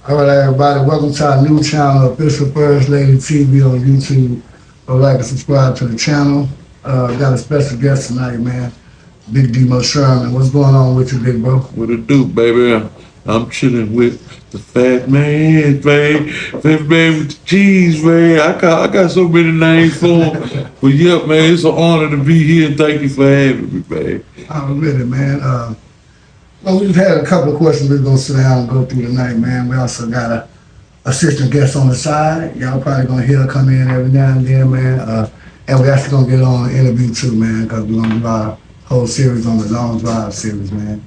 All right, everybody, welcome to our new channel, Official First Lady TV on YouTube. Like and subscribe to the channel. Got a special guest tonight, man. Big Demo Sherman. What's going on with you, big bro? What it do, baby? I'm chilling with the fat man, man. Fat man with the cheese, man. I got so many names for him. But yeah, man, it's an honor to be here. Thank you for having me, man. I'm ready, man. Well, we've had a couple of questions we're going to sit down and go through tonight, man. We also got a assistant guest on the side. Y'all probably going to hear her come in every now and then, man. And we actually going to get on an interview too, man, because we're going to do our whole series on the Long Drive series, man.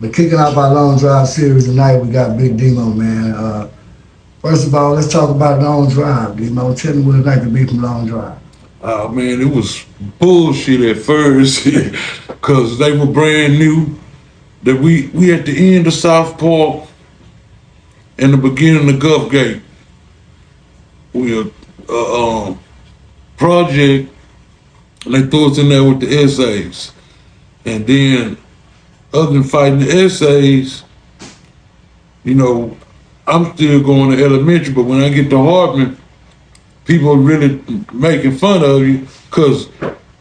But kicking off our Long Drive series tonight, we got Big Demo, man. First of all, let's talk about Long Drive, Demo. Tell me what it's like to be from Long Drive. Oh, man, it was bullshit at first because they were brand new. That we at the end of South Park and the beginning of Gulf Gate. We project, and they threw us in there with the essays. And then, other than fighting the essays, you know, I'm still going to elementary, but when I get to Hartman, people are really making fun of you because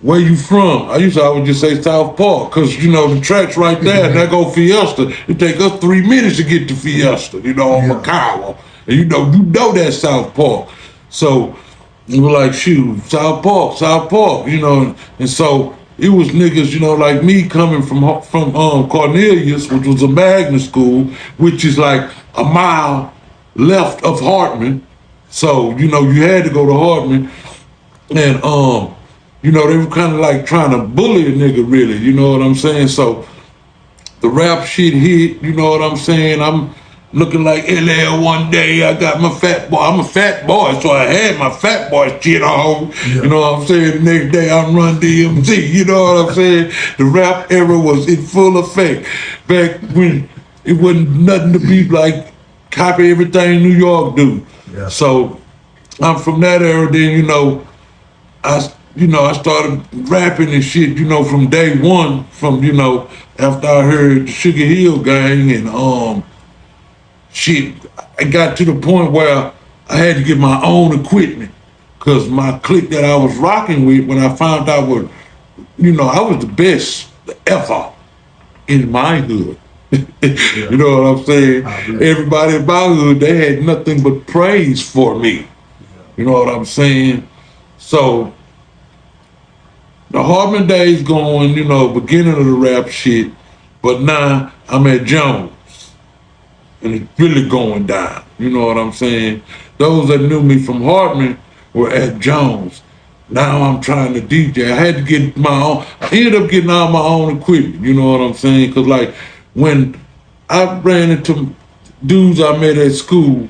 where you from? I used to always just say South Park because, you know, the track's right there and that go Fiesta. It take us 3 minutes to get to Fiesta, you know, on Macawa. And you know that's South Park. So we were like, shoot, South Park, you know. And so it was niggas, you know, like me coming from Cornelius, which was a magnet school, which is like a mile left of Hartman. So, you know, you had to go to Hartman. And you know, they were kind of like trying to bully a nigga, really, you know what I'm saying? So the rap shit hit, you know what I'm saying? I'm looking like LL one day. I got my fat boy. I'm a fat boy, so I had my fat boy shit on. Yeah. You know what I'm saying? The next day I'm Run DMC, you know what I'm saying? The rap era was in full effect back when it wasn't nothing to be like copy everything New York do. Yeah. So I'm from that era. Then, you know, I started rapping and shit, you know, from day one, from, you know, after I heard the Sugar Hill Gang and shit, I got to the point where I had to get my own equipment because my clique that I was rocking with, when I found out what, you know, I was the best ever in my hood. Yeah. You know what I'm saying? Everybody in my hood, they had nothing but praise for me. Yeah. You know what I'm saying? So the Hartman days going, you know, beginning of the rap shit, but now I'm at Jones, and it's really going down. You know what I'm saying? Those that knew me from Hartman were at Jones. Now I'm trying to DJ. I had to get my own. I ended up getting all my own equipment. You know what I'm saying? Because like when I ran into dudes I met at school,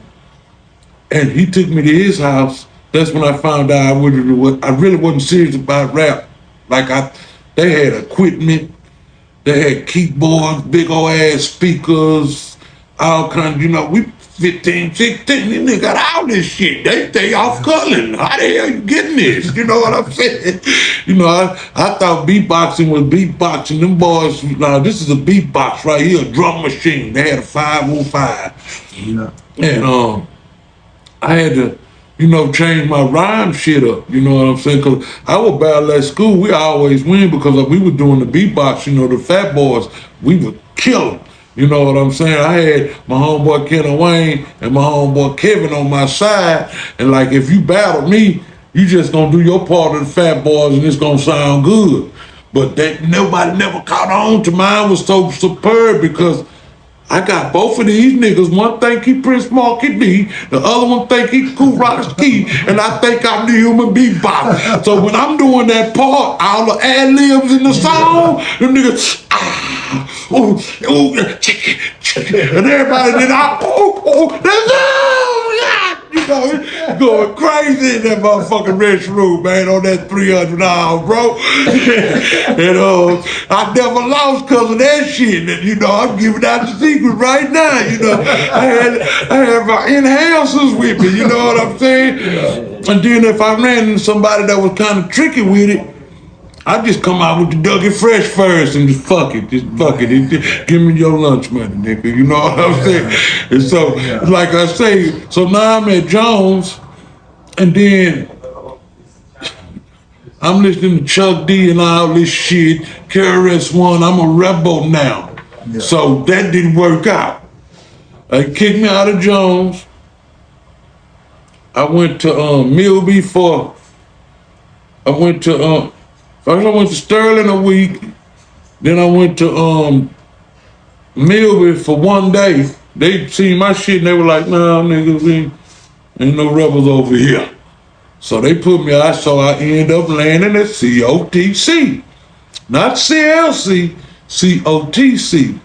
and he took me to his house, that's when I found out I really wasn't serious about rap. Like they had equipment, they had keyboards, big old ass speakers, all kinds, you know, we 15, 16, these niggas got all this shit. They stay off Cullen. How the hell you getting this? You know what I'm saying? You know, I thought beatboxing was beatboxing. Them boys, now this is a beatbox right here, a drum machine. They had a 505. Yeah. And I had to, you know, change my rhyme shit up, you know what I'm saying? Because I was battle at school, we always win because we were doing the beatbox, you know, the fat boys, we would kill them. You know what I'm saying? I had my homeboy Kenny Wayne and my homeboy Kevin on my side, and like if you battle me, you just gonna do your part of the fat boys and it's gonna sound good. But nobody never caught on to mine was so superb because I got both of these niggas. One think he Prince Marky D, the other one think he Kool Rock Ski, and I think I'm the human beatbox. So when I'm doing that part, all the ad-libs in the song, them niggas, ooh, and everybody then you know, it's going crazy in that motherfucking restroom, man, on that 300 hours, bro. And I never lost because of that shit. And, you know, I'm giving out the secret right now, you know. I had my enhancers with me, you know what I'm saying? And then if I ran into somebody that was kind of tricky with it, I just come out with the Dougie Fresh first and just fuck it. Just give me your lunch money, nigga. You know what I'm saying? And so, like I say, so now I'm at Jones, and then I'm listening to Chuck D and all this shit. KRS-One, I'm a rebel now. Yeah. So that didn't work out. They kicked me out of Jones. I went to Milby for, first I went to Sterling a week. Then I went to Milby for one day. They seen my shit and they were like, nah, niggas, ain't no rebels over here. So they put me out, so I ended up landing at COTC. Not CLC, COTC.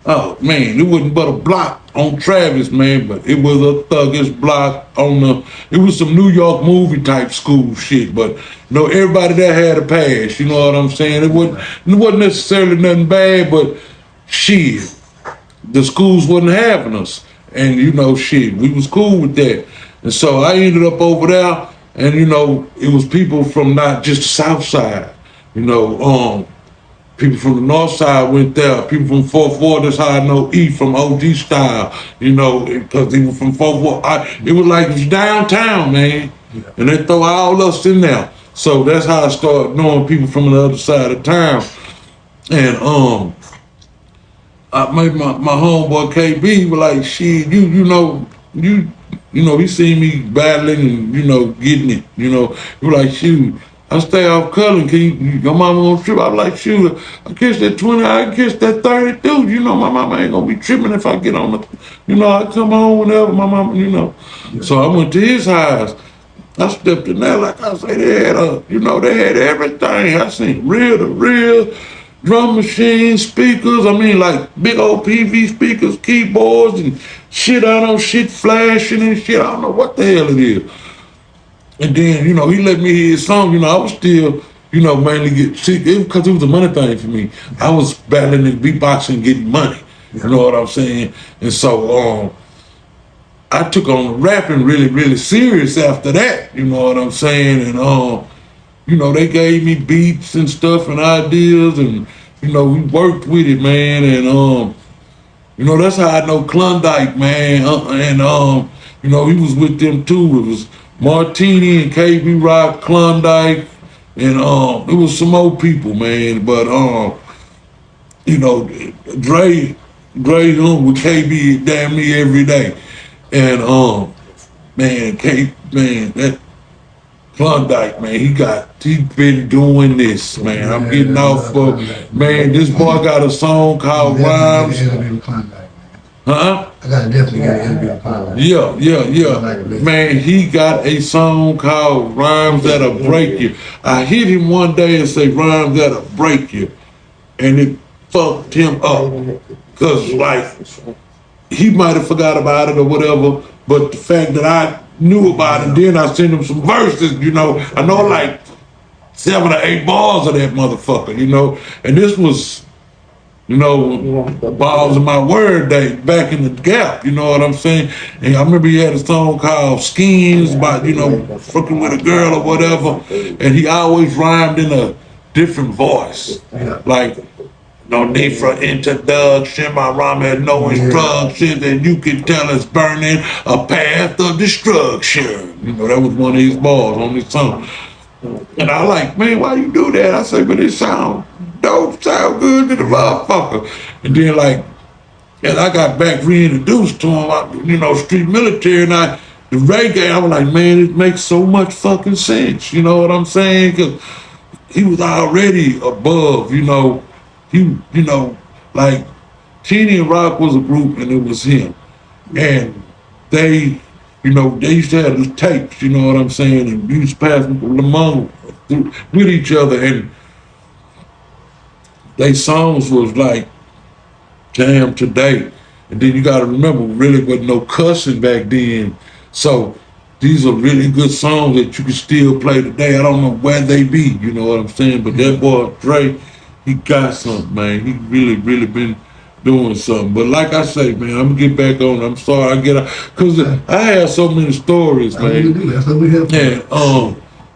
Oh man, it wasn't but a block on Travis, man, but it was a thuggish block on it was some New York movie type school shit, but you know, everybody there had a pass, you know what I'm saying? It wasn't necessarily nothing bad, but shit, the schools wasn't having us. And you know, shit, we was cool with that. And so I ended up over there, and you know, it was people from not just the South Side, you know, people from the North Side went there. People from 4th Ward, that's how I know E from OG Style, you know, because they were from 4th Ward. It was like it was downtown, man. Yeah. And they throw all us in there. So that's how I started knowing people from the other side of town. And I made my homeboy KB was like, shit, you know, he seen me battling and, you know, getting it, you know. He was like, shoot, I stay off Cullen, your mama gonna trip? I was like, shoot, I catch that 20, I catch that 30 too. You know, my mama ain't gonna be tripping if I get on the, you know, I come home whenever my mama, you know. Yeah. So I went to his house. I stepped in there, like I say, they had they had everything. I seen reel to reel, drum machines, speakers, I mean like big old PV speakers, keyboards and shit, I don't shit flashing and shit, I don't know what the hell it is. And then, you know, he let me hear his song, you know, I was still, you know, mainly because it was a money thing for me. I was battling and beatboxing, getting money, you know what I'm saying? And so I took on rapping really, really serious after that, you know what I'm saying? And you know, they gave me beats and stuff and ideas, and you know, we worked with it, man. And you know, that's how I know Klondike, man. And you know, he was with them too. It was Martini and KB Rock, Klondike, and it was some old people, man. But you know, Dre hung with KB damn near every day, and man, that Klondike, man, he been doing this, man. Yeah, I'm getting off of, man, this boy got a song called Rhymes. Huh? I gotta definitely get an interview with Klondike. Yeah. Man, he got a song called Rhymes That'll Break You. I hit him one day and say, Rhymes That'll Break You. And it fucked him up. Cause like, he might have forgot about it or whatever, but the fact that I knew about it, then I sent him some verses, you know. I know like 7 or 8 bars of that motherfucker, you know. And this was, you know, balls of my word day back in the Gap, you know what I'm saying? And I remember he had a song called Skins about, you know, fucking with a girl or whatever. And he always rhymed in a different voice. Like, no need for introduction, my rhyme had no instructions, and you can tell it's burning a path of destruction. You know, that was one of his bars on this song. And I like, man, why you do that? I say, but it sound dope, sound good to the motherfucker. And then like, and I got back reintroduced to him, you know, street military, and the reggae, I was like, man, it makes so much fucking sense. You know what I'm saying? Because he was already above, you know, you know, like Teeny and Rock was a group and it was him. And they, you know, they used to have the tapes, you know what I'm saying? And we used to pass them along with each other, and they songs was like Jam Today. And then you gotta remember, really wasn't no cussing back then. So these are really good songs that you can still play today. I don't know where they be, you know what I'm saying? But that boy Dre, he got something, man. He really been doing something. But like I say, man, I'm gonna get back on. I'm sorry I get out, cause I have so many stories, man. That's what we have. Yeah.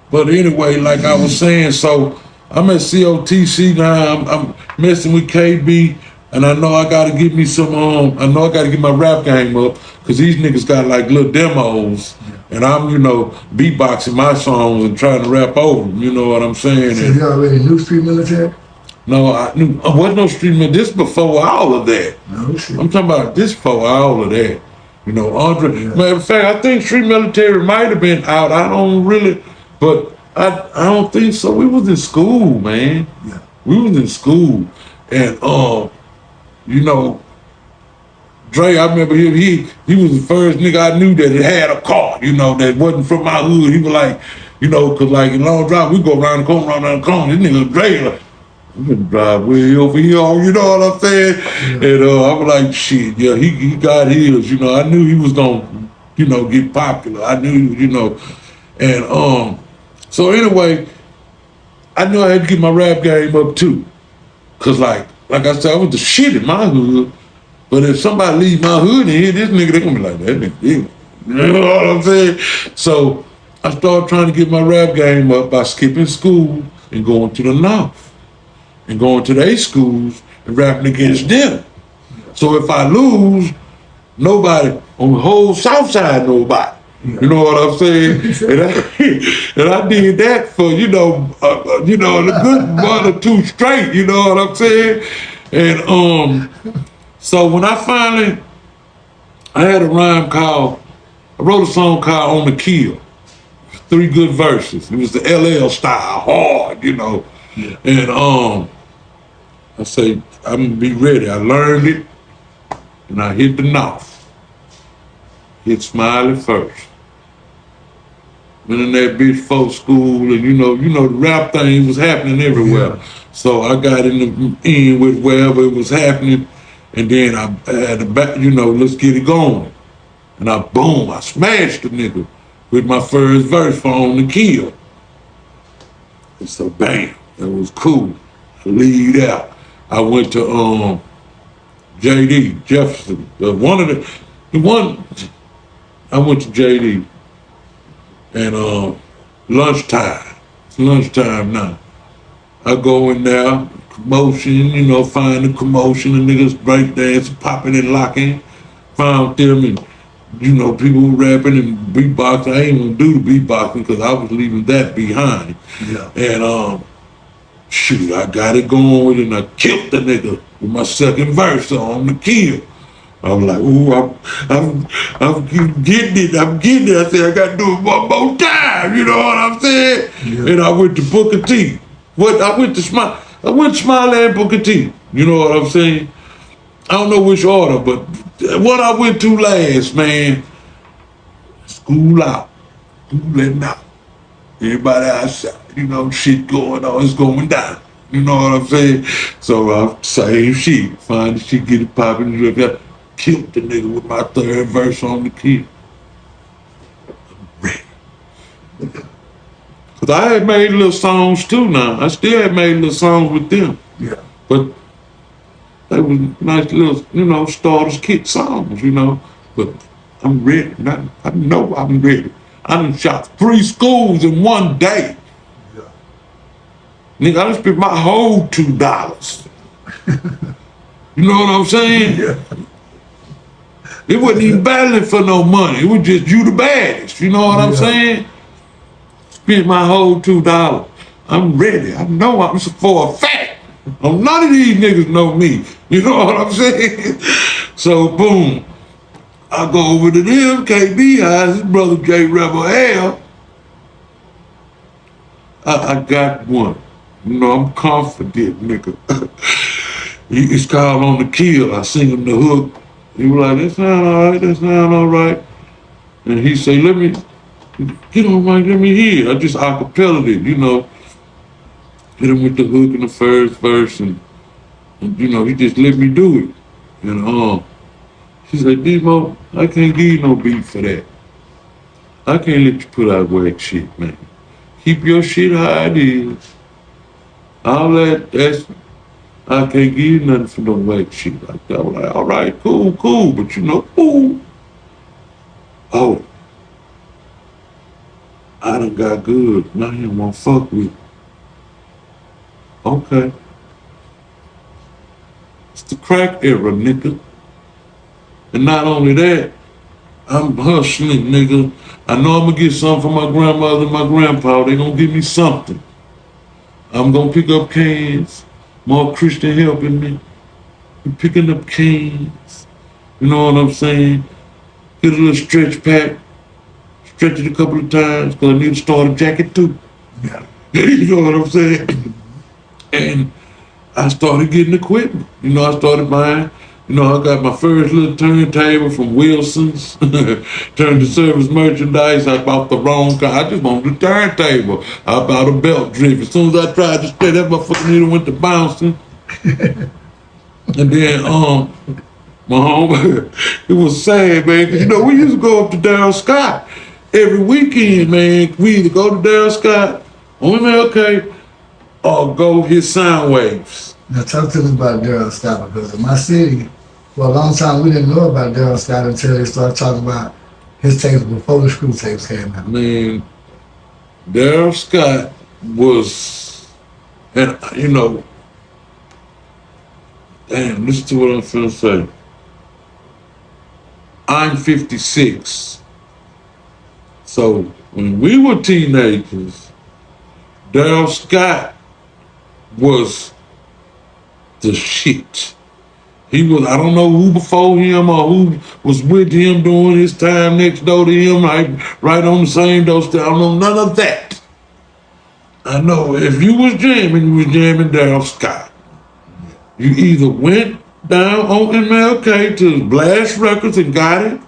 But anyway, like I was saying, so I'm at COTC now. I'm messing with KB, and I know I gotta get me some. I know I gotta get my rap game up because these niggas got like little demos, and I'm beatboxing my songs and trying to rap over them. You know what I'm saying? So And you already knew Street Military? no, I wasn't no street man. This before all of that. No shit. I'm talking about this before all of that. Andre. Yeah. Matter of fact, I think Street Military might have been out. I don't really, but I don't think so. We was in school, man. Yeah. We was in school, and Dre. I remember him. He was the first nigga I knew that had a car. That wasn't from my hood. He was like, cause like in Long Drive, we go around the corner, around the corner. This nigga Dre, like, we can drive way over here, you know what I'm saying? Yeah. And I was like, shit, yeah, he got his, I knew he was gonna, get popular. I knew, and so anyway, I knew I had to get my rap game up too. Cause like I said, I was the shit in my hood. But if somebody leave my hood and hear this nigga, they gonna be like, that nigga, you know what I'm saying? So I started trying to get my rap game up by skipping school and going to the North. And going to their schools and rapping against them. So if I lose, nobody on the whole South Side, nobody. You know what I'm saying? and I did that for a good 1 or 2 straight. You know what I'm saying? And so when I had a rhyme I wrote a song called "On the Kill." 3 good verses. It was the LL style, hard, Yeah. And I say, I'm gonna be ready. I learned it, and I hit the North. Hit Smiley first. Went in that bitch folk school, and the rap thing was happening everywhere. Yeah. So I got in with wherever it was happening, and then I had to back, let's get it going. And I smashed the nigga with my first verse for "On the Kill." And so bam, that was cool. Lead out. I went to JD Jefferson. I went to JD, and lunchtime. It's lunchtime now. I go in there, commotion, find the commotion, the niggas breakdancing, popping and locking. Found them, and people rapping and beatboxing. I ain't gonna do the beatboxing because I was leaving that behind. Yeah. And shoot, I got it going with it, and I killed the nigga with my second verse on "the Kill." I was like, ooh, I'm getting it. I said, I got to do it one more time. You know what I'm saying? Yeah. And I went to Booker T. I went to Smiley and Booker T. You know what I'm saying? I don't know which order, but what I went to last, man, school out, school letting out. Everybody outside, shit going on, it's going down. You know what I'm saying? So same shit, find the shit, get it popping, killed the nigga with my third verse on "the Kill." Ready. Cause I had made little songs too now. I still had made little songs with them. Yeah. But they was nice little, starters kit songs, But I'm ready. I know I'm ready. I done shot 3 schools in one day. Yeah. Nigga, I done spent my whole $2. You know what I'm saying? Yeah. It wasn't even battling for no money. It was just you the baddest. You know what I'm saying? Spent my whole $2. I'm ready. I know I'm for a fact. None of these niggas know me. You know what I'm saying? So boom. I go over to them, KB Eyes, his brother J Rebel L. I got one. I'm confident, nigga. It's called "On the Kill." I sing him the hook. He was like, that sound all right. And he say, let me, get on mic, let me hear. I just acapella'd it, Hit him with the hook in the first verse, and he just let me do it. And he said, Demo, I can't give you no beat for that. I can't let you put out whack shit, man. Keep your shit how it is. All that's, I can't give you nothing for no whack shit like that. I was like, all right, cool, but ooh. Oh, I done got good. Now you won't fuck with me. okay. It's the crack era, nigga. And not only that, I'm hustling, nigga. I know I'm gonna get something from my grandmother and my grandpa. They gonna give me something. I'm gonna pick up cans. More Christian helping me. I'm picking up cans. You know what I'm saying? Get a little stretch pack. Stretch it a couple of times because I need a starter jacket too. Yeah. You know what I'm saying? And I started getting equipment. You know, I started buying. You know, I got my first little turntable from Wilson's. Turned to service merchandise. I bought the wrong kind. I just wanted a turntable. I bought a belt drift. As soon as I tried to stay, that motherfucking needle went to bouncing. And then, my home, it was sad, man. 'Cause, you know, we used to go up to Daryl Scott every weekend, man. We either go to Daryl Scott on MLK or go hit sound waves. Now talk to me about Daryl Scott, because in my city, for a long time we didn't know about Daryl Scott until they started talking about his tapes before the screw tapes came out. Man, Daryl Scott was, and you know, damn, listen to what I'm finna say. I'm 56. So when we were teenagers, Daryl Scott was the shit. He was, I don't know who before him or who was with him during his time next door to him, right on the same door. I don't know none of that. I know if you was jamming Daryl Scott. You either went down on MLK to Blast Records and got it.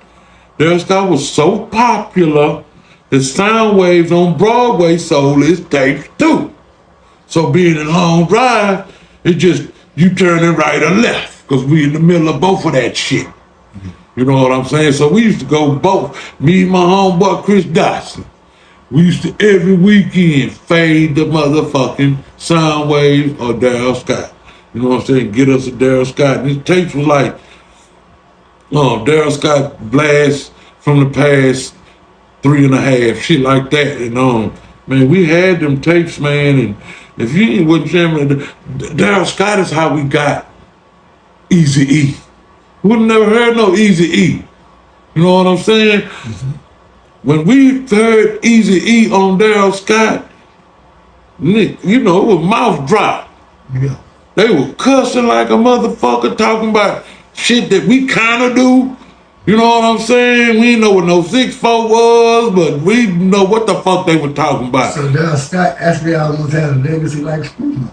Daryl Scott was so popular that Sound Waves on Broadway sold his tapes too. So being in Long Drive, it just, you turning right or left, because we in the middle of both of that shit. You know what I'm saying? So we used to go both, me and my homeboy Chris Dotson. We used to every weekend fade the motherfucking Sound Waves or Daryl Scott. You know what I'm saying? Get us a Daryl Scott. And his tapes was like, Daryl Scott Blast from the past 3.5, shit like that. And man, we had them tapes, man. And if you ain't with jamming, Daryl Scott is how we got Easy E. We would never heard no Easy E. You know what I'm saying? Mm-hmm. When we heard Easy E on Daryl Scott, you know, it was mouth drop. Yeah. They were cussing like a motherfucker, talking about shit that we kind of do. You know what I'm saying? We didn't know what no 6'4" was, but we know what the fuck they were talking about. So Daryl Scott actually almost had a legacy like Screwman.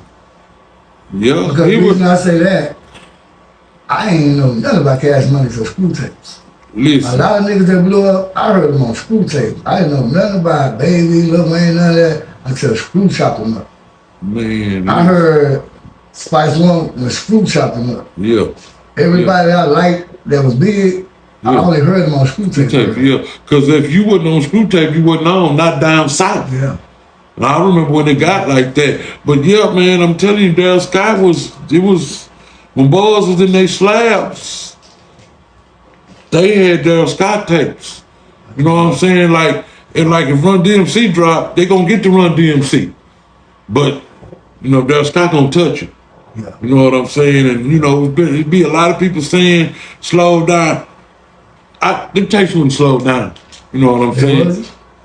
Yeah. Because the reason I say that, I ain't know nothing about Cash Money for screw tapes. Listen. A lot of niggas that blew up, I heard them on screw tapes. I didn't know nothing about Baby, Lil Wayne, none of that, until Screw chopped them up. Man. I heard Spice One when Screw chopped them up. Yeah. Everybody I liked that was big, I only heard them on screw tape. Yeah, because if you wasn't on screw tape, you wasn't on, not down south. Yeah. And I remember when it got like that. But yeah, man, I'm telling you, Daryl Scott was, when boys was in their slabs, they had Daryl Scott tapes. You know what I'm saying? Like if Run DMC dropped, they gonna get to Run DMC. But, you know, Daryl Scott gonna touch it. Yeah. You know what I'm saying? And, you know, it'd be a lot of people saying, slow down. Them tapes wouldn't slow down. You know what I'm saying?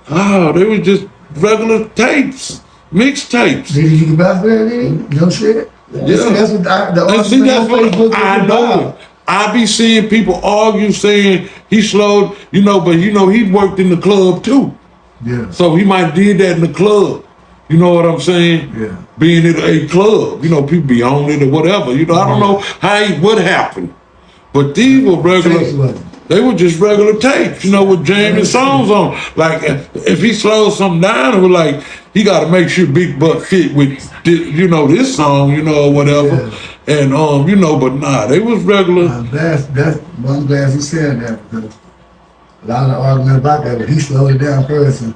Oh, they were just regular tapes, mixtapes. Did you get back there, then? No shit? Yeah. That's what I know. I be seeing people argue saying he slowed, you know, but you know, he worked in the club too. Yeah. So he might did that in the club. You know what I'm saying? Yeah. Being in a club, you know, people be on it or whatever. You know, I don't know what happened. But these were regular. They were just regular tapes, you know, with jamming songs on. Like, if he slows something down, it was like, he got to make sure Big Butt fit with, you know, this song, you know, or whatever. Yeah. And, you know, but nah, they was regular. That's I'm glad you said that, because a lot of arguments about that, but he slowed it down first. And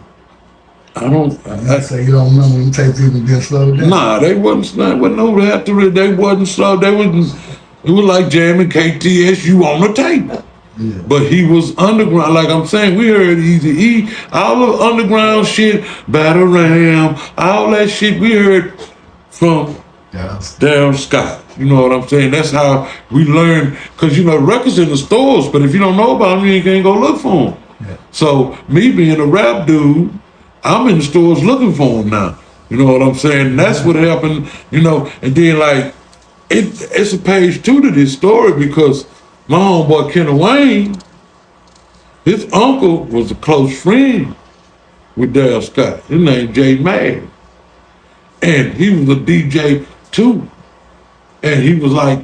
I say you don't remember when tapes even being slowed down. Nah, they wasn't no after it. They wasn't slow. It was like jamming KTSU on the tape. Yeah. But he was underground, like I'm saying, we heard Easy E, all the underground shit, Battle Ram, all that shit we heard from Darren Scott. You know what I'm saying? That's how we learn, because you know records in the stores, but if you don't know about them, you can't go look for them. Yeah. So me being a rap dude, I'm in the stores looking for them now. You know what I'm saying? And that's what happened. You know, and then like it's a page 2 to this story because my homeboy Kenny Wayne, his uncle was a close friend with Darren Scott. His name Jay Mag, and he was a DJ too. And he was like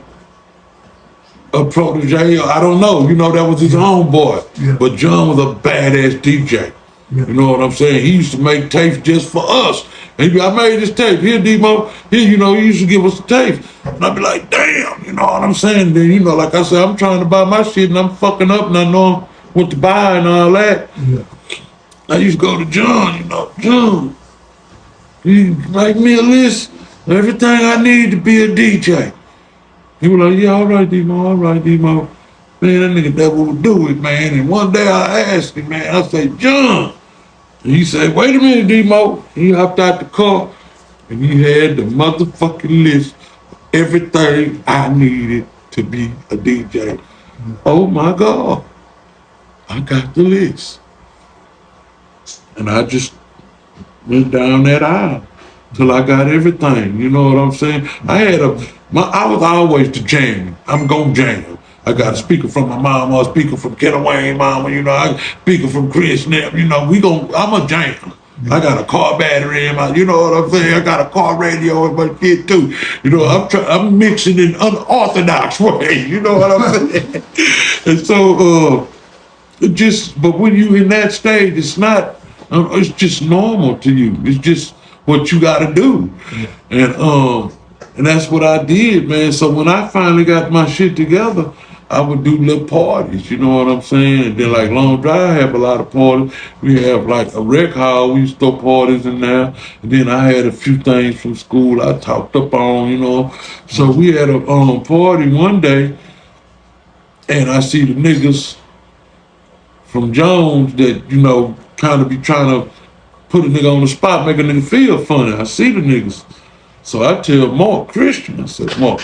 a protege, or I don't know, you know, that was his own boy. Yeah. But John was a badass DJ. Yeah. You know what I'm saying? He used to make tapes just for us. And he'd be, I made this tape. Here, Demo. Here, you know, he used to give us the tape. And I'd be like, damn, you know what I'm saying? Then, you know, like I said, I'm trying to buy my shit and I'm fucking up and I know what to buy and all that. Yeah. I used to go to John, you know, John, you make me a list of everything I need to be a DJ. He was like, yeah, all right, Demo, all right, Demo. Man, that nigga never would do it, man. And one day I asked him, man, I said, John. And he said, wait a minute, Demo. He hopped out the car and he had the motherfucking list of everything I needed to be a DJ. Oh my God. I got the list. And I just went down that aisle till I got everything. You know what I'm saying? I was always the jam. I'm gonna jam. I got a speaker from my mama, a speaker from Kenny Wayne mama, you know, I speaker from Chris Knapp, you know, I'm a jam. I got a car battery in my, you know what I'm saying? I got a car radio in my kid too. You know, I'm mixing in unorthodox way, you know what I'm saying? And so, but when you in that stage, it's not, it's just normal to you. It's just what you got to do. And that's what I did, man. So when I finally got my shit together, I would do little parties, you know what I'm saying? And then like Long Drive have a lot of parties. We have like a rec hall, we used to throw parties in there. And then I had a few things from school I talked up on, you know. So we had a party one day, and I see the niggas from Jones that, you know, kind of be trying to put a nigga on the spot, make a nigga feel funny. I see the niggas. So I tell Mark Christian, I said, Mark,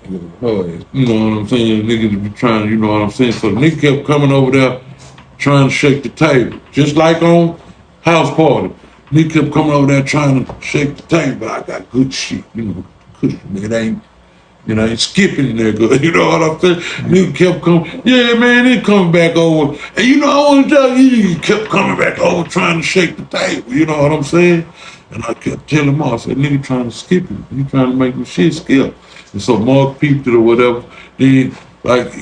you know what I'm saying? Niggas be trying, you know what I'm saying? So the nigga kept coming over there trying to shake the table. Just like on House Party. Nigga kept coming over there trying to shake the table. I got good shit, you know, it ain't, you know, ain't skipping there good. You know what I'm saying? Nigga kept coming, yeah, man, he coming back over. And you know, I want to tell you, he kept coming back over trying to shake the table. You know what I'm saying? And I kept telling Mark, I said, nigga trying to skip it. He trying to make my shit skip. And so Mark peeped it or whatever. Then, like,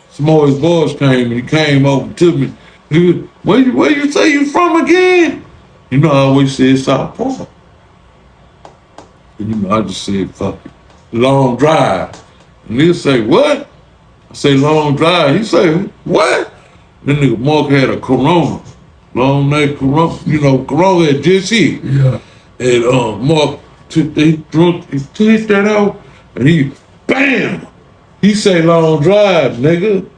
some more of his boys came, and he came over to me. He was, where you say you from again? You know, I always said South Park. And you know, I just said, fuck it. Long Drive. And he'll say, what? I say, Long Drive. He say, what? Then nigga Mark had a Corona. Long neck Corona. You know, Corona had just hit. Yeah. And Mark took that out, and he, bam! He say Long Drive, nigga.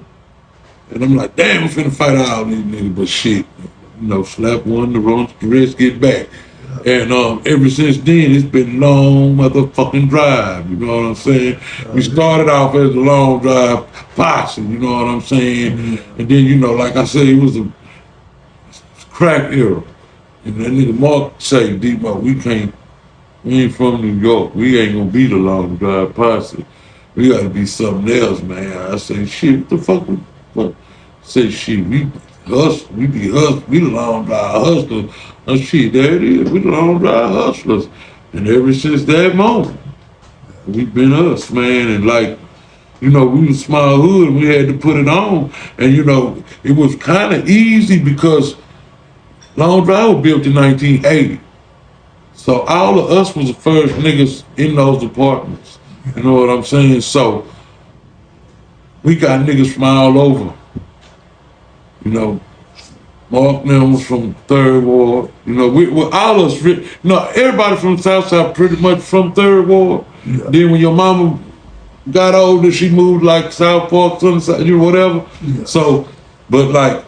And I'm like, damn, I'm finna fight all these niggas, but shit. You know, slap one, the rest get back. And ever since then, it's been long motherfucking drive. You know what I'm saying? We started off as a Long Drive posse. You know what I'm saying? And then, you know, like I said, it was a crack era. And that nigga Mark say, D-Mo, we ain't from New York. We ain't gonna be the Long Drive posse. We gotta be something else, man. I say, shit, what the fuck? What? Say, shit, we be hustlers. We the Long Drive hustlers. Oh shit, there it is. We the Long Drive hustlers. And ever since that moment, we been us, man. And like, you know, we was small hood and we had to put it on. And you know, it was kind of easy because Long Drive was built in 1980. So all of us was the first niggas in those apartments. You know what I'm saying? So we got niggas from all over. You know, Mark Nelm was from Third Ward. You know, we all us, you know, everybody from the South Side pretty much from Third Ward. Yeah. Then when your mama got older, she moved like South Park, Sunnyside, you know, whatever. Yeah. So, but like,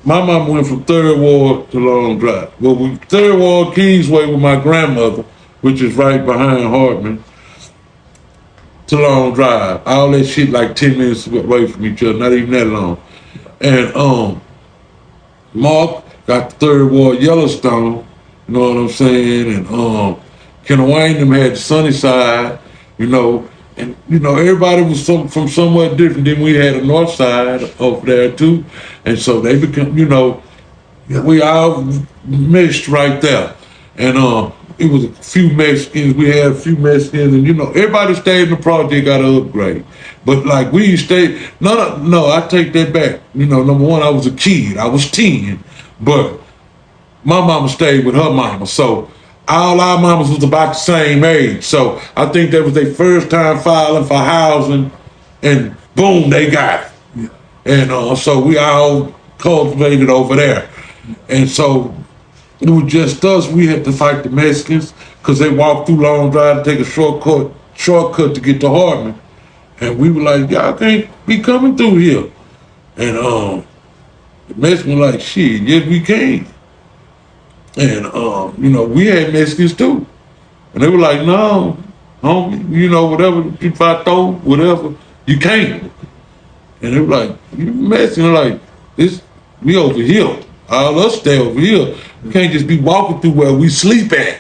my mama went from Third Ward to Long Drive. Well, Third Ward, Kingsway with my grandmother, which is right behind Hartman, to Long Drive. All that shit like 10 minutes away from each other, not even that long. And Mark got the Third Ward Yellowstone, you know what I'm saying? And Ken Wayne them had the Sunny Side, you know, and you know everybody was from somewhere different. Then we had a North Side over there too, and so they become, you know, we all mixed right there. And it was a few Mexicans. We had a few Mexicans, and you know everybody stayed in the project, got an upgrade. But like we stayed, no, I take that back. You know, number one, I was a kid. I was 10, but my mama stayed with her mama, so all our mamas was about the same age. So I think that was their first time filing for housing, and boom, they got it. Yeah. And so we all cultivated over there. And so it was just us. We had to fight the Mexicans because they walked through Long Drive to take a shortcut to get to Hartman. And we were like, y'all can't be coming through here. And the Mexicans were like, shit, yes we can. And you know, we had Mexicans too. And they were like, no, homie, you know, whatever, if I throw, whatever, you can't. And they were like, you Mexican, like, this, we over here. All us stay over here. We can't just be walking through where we sleep at.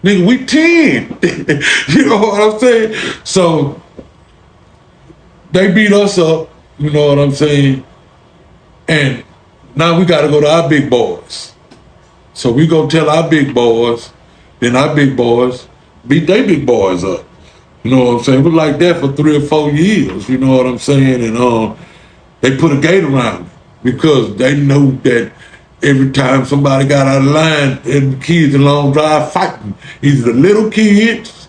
Nigga, we 10. You know what I'm saying? So they beat us up, you know what I'm saying? And now we gotta go to our big boys. So we go tell our big boys, then our big boys beat their big boys up. You know what I'm saying? It was like that for 3 or 4 years, you know what I'm saying? And they put a gate around it because they knew that every time somebody got out of line, and the kids in Long Drive fighting, either the little kids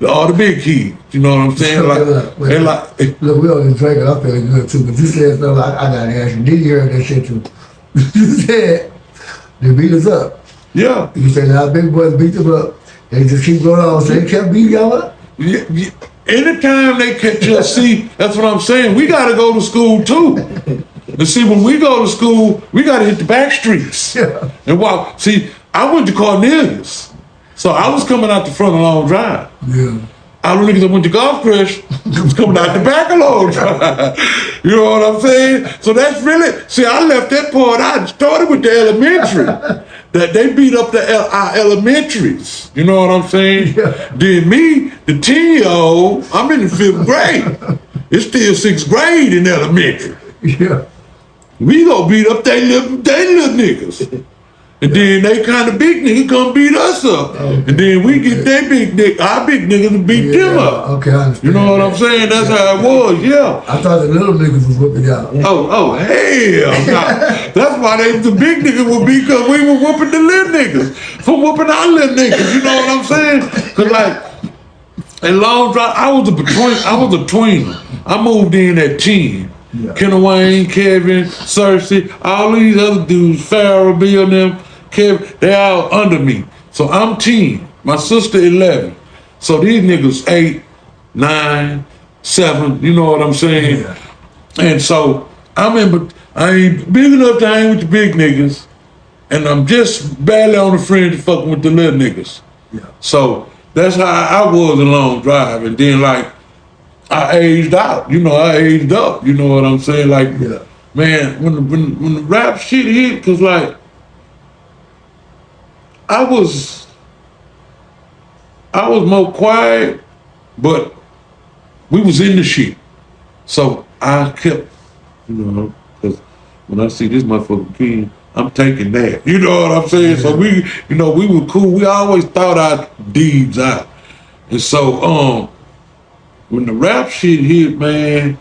or the big kids. You know what I'm saying? Look, we only drinking. I'm feeling good too. But you said something like, I gotta ask you. Did you hear that shit too? You said they beat us up. Yeah. You said our big boys beat them up. They just keep going on. So they kept beating y'all up. Yeah. Anytime they catch us, see, that's what I'm saying. We gotta go to school too. And see, when we go to school, we gotta hit the back streets. Yeah. And walk. See, I went to Cornelius. So I was coming out the front of Long Drive. Yeah. All the niggas that went to Golf Crush was coming out the back of Long Drive. You know what I'm saying? So that's really, see, I left that part out. Started with the elementary. That they beat up our elementaries. You know what I'm saying? Yeah. Then me, the 10-year-old, I'm in the 5th grade. It's still 6th grade in elementary. Yeah. We gonna beat up they little niggas. And then they kind of big nigga come beat us up. Okay. And then we get that big nigga, our big niggas to beat them up. Okay, I understand. You know what I'm saying? That's how it was, yeah. I thought the little niggas was whooping y'all. Oh, hell no. That's why the big niggas would be, because we were whooping the little niggas for whooping our little niggas. You know what I'm saying? Because like, in Long Drive, I was a tweener. I moved in at 10. Yeah. Ken Wayne, Kevin, Cersei, all these other dudes, Farrell, Bill, them, Kevin, they all under me. So I'm 10. My sister 11. So these niggas 8, 9, 7. You know what I'm saying? Yeah. And so I ain't big enough to hang with the big niggas, and I'm just barely on the fringe of fucking with the little niggas. Yeah. So that's how I was in Long Drive, and then like, I aged out, you know, I aged up, you know what I'm saying? Like, yeah. Man, when the rap shit hit, cause like, I was more quiet, but we was in the shit. So I kept, you know, cause when I see this motherfucker kid, I'm taking that. You know what I'm saying? Yeah. So we, you know, we were cool. We always thought our deeds out. And so, when the rap shit hit, man,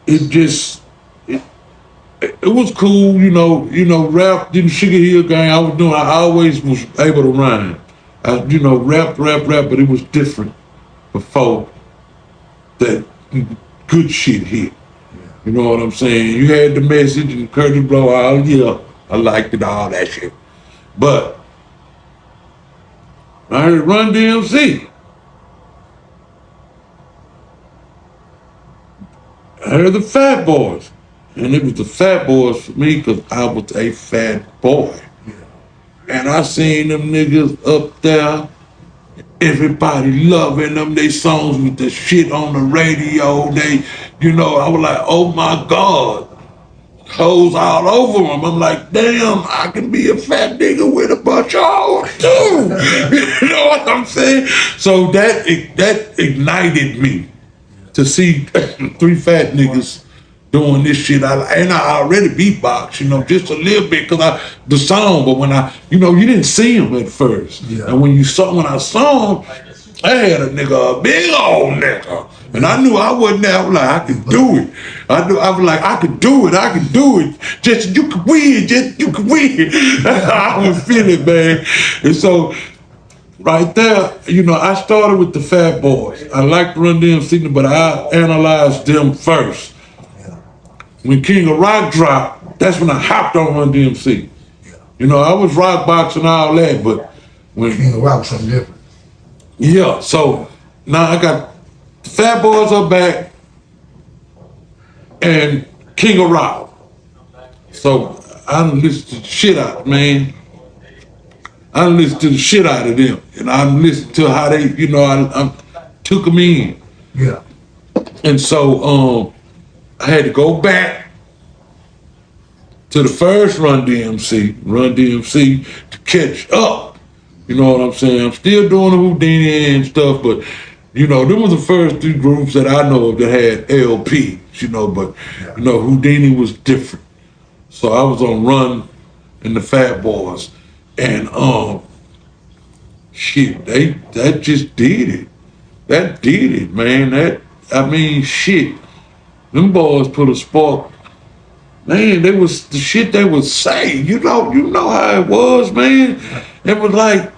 it just, it was cool, you know, rap, didn't Sugar Hill gang, I always was able to rhyme. You know, rap, but it was different before that good shit hit. You know what I'm saying? You had the message and Curtis Blow, yeah, I liked it, all that shit. But I heard Run DMC. I heard the Fat Boys, and it was the Fat Boys for me because I was a fat boy. Yeah. And I seen them niggas up there everybody loving them. They songs with the shit on the radio. I was like, oh my God. Hoes all over them. I'm like, damn, I can be a fat nigga with a bunch of hoes too. You know what I'm saying? So that ignited me to see 3 fat niggas doing this shit. I already beatbox, just a little bit because the song. But when you didn't see them at first, and when I saw them, I had a big old nigga, and I knew I wasn't there. I was like, I could do it. I was like, I could do it. Just you can win, I was feeling, man, and so. Right there, I started with the Fat Boys. I liked Run DMC, but I analyzed them first. When King of Rock dropped, that's when I hopped on Run DMC. I was rock boxing all that, but when King of Rock was something different. Yeah, so now I got the Fat Boys are back and King of Rock. So I done listened to the shit out, man. I done listened to the shit out of them. And I done listened to how they, I took them in. Yeah. And so I had to go back to the first Run DMC to catch up. You know what I'm saying? I'm still doing the Houdini and stuff, but them was the first 3 groups that I know of that had LPs, but Houdini was different. So I was on Run and the Fat Boys. And shit, that just did it. That did it, man. Shit. Them boys put a spark. Man, they was the shit they would say. You know how it was, man. It was like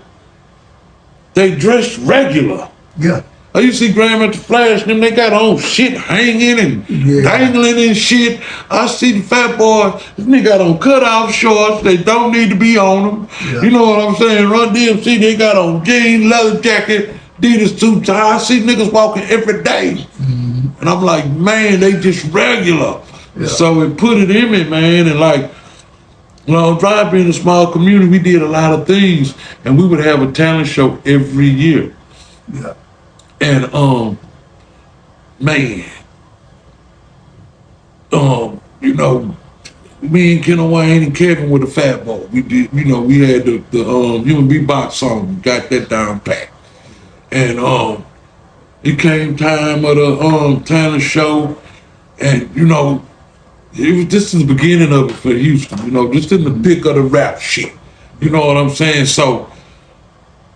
they dressed regular. Yeah. I used to see Graham at the Flash, and them they got on shit hanging and dangling and shit. I see the Fat Boy, this nigga got on cutoff shorts. They don't need to be on them. Yeah. You know what I'm saying? Run DMC, they got on jeans, leather jacket, Adidas suit tie. I see niggas walking every day. Mm-hmm. And I'm like, man, they just regular. Yeah. So it put it in me, man, and like, Drive being a small community, we did a lot of things, and we would have a talent show every year. Yeah. And man, me and Ken Wayne and Kevin were the Fat Boy. We did, we had the human beatbox song, got that down pat. And it came time of the talent show, and this is the beginning of it for Houston. Just in the pick of the rap shit. You know what I'm saying? So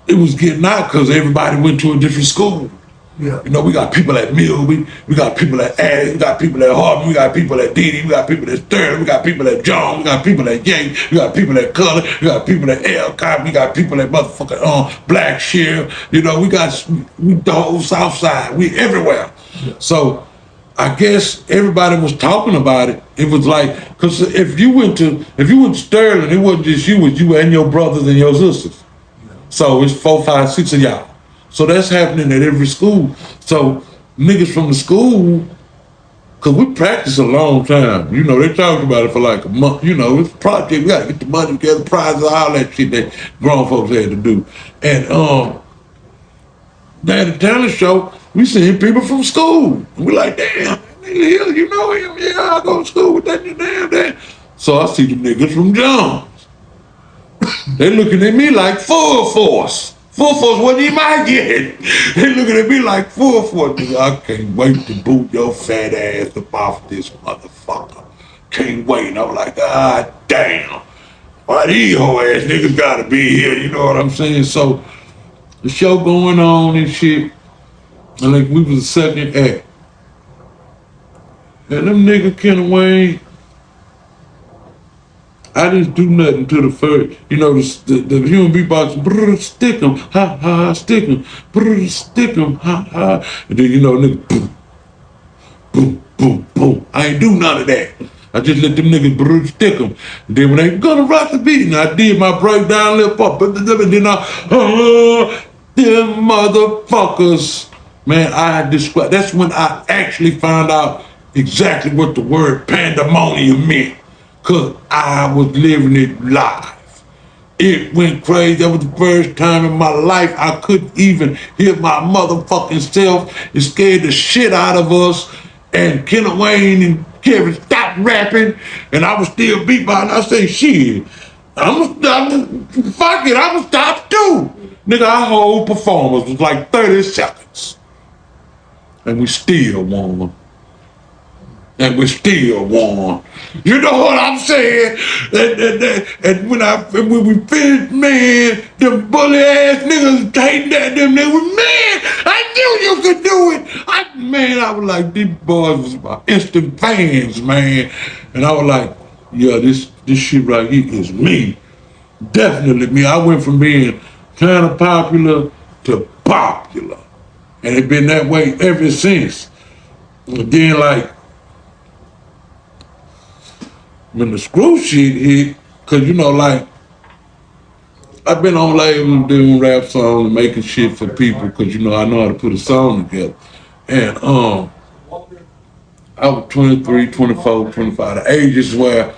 it was getting out because everybody went to a different school. Yeah. We got people at Mill, we got people at Addis, we got people at Harvard, we got people at Didi, we got people at Stern, we got people at John, we got people at Yates, we got people at Cullen, we got people at Elcott, we got people at motherfucking Black Shear. We the whole South Side, we everywhere. Yeah. So I guess everybody was talking about it. It was like, because if you went to Sterling, it wasn't just you, it was you and your brothers and your sisters. Yeah. So it's 4, 5, 6 of y'all. So that's happening at every school. So niggas from the school, because we practiced a long time. They talked about it for like a month. It's a project. We got to get the money together, prizes, all that shit that grown folks had to do. And at the talent show, we seen people from school. And we like, damn, nigga, you know him? Yeah, I go to school with that damn. So I see the niggas from Jones. They looking at me like full force. Full force wasn't even my kid. They looking at me like full force. Nigga, I can't wait to boot your fat ass up off this motherfucker. Can't wait. And I was like, God damn. Why these whole ass niggas gotta be here? You know what I'm saying? So the show going on and shit. And like we was the second act. And them niggas Ken Wayne, I didn't do nothing to the first, the human beatbox, brr, stick 'em, ha, ha, stick 'em, brr, stick 'em, ha, ha. And then, nigga, boom, boom, boom, boom. I ain't do none of that. I just let them niggas brr, stick 'em. And then when they gonna rock the beat, and I did my breakdown lip up, and then them motherfuckers, man, that's when I actually found out exactly what the word pandemonium meant. Cause I was living it live. It went crazy. That was the first time in my life I couldn't even hear my motherfucking self. It scared the shit out of us. And Kenneth Wayne and Kevin stopped rapping, and I was still beat by it. I say, shit, fuck it, I'ma stop too. Nigga, our whole performance was like 30 seconds. And we still won. And we still won. You know what I'm saying? And when we finished, man, them bully ass niggas hating at them niggas, man, I knew you could do it. I was like, these boys was my instant fans, man. And I was like, yeah, this shit right here is me. Definitely me. I went from being kind of popular to popular. And it's been that way ever since. And then like, when the screw shit hit, cause you know, like, I've been on labels doing rap songs and making shit for people, cause you know I know how to put a song together. And I was 23, 24, 25, the ages where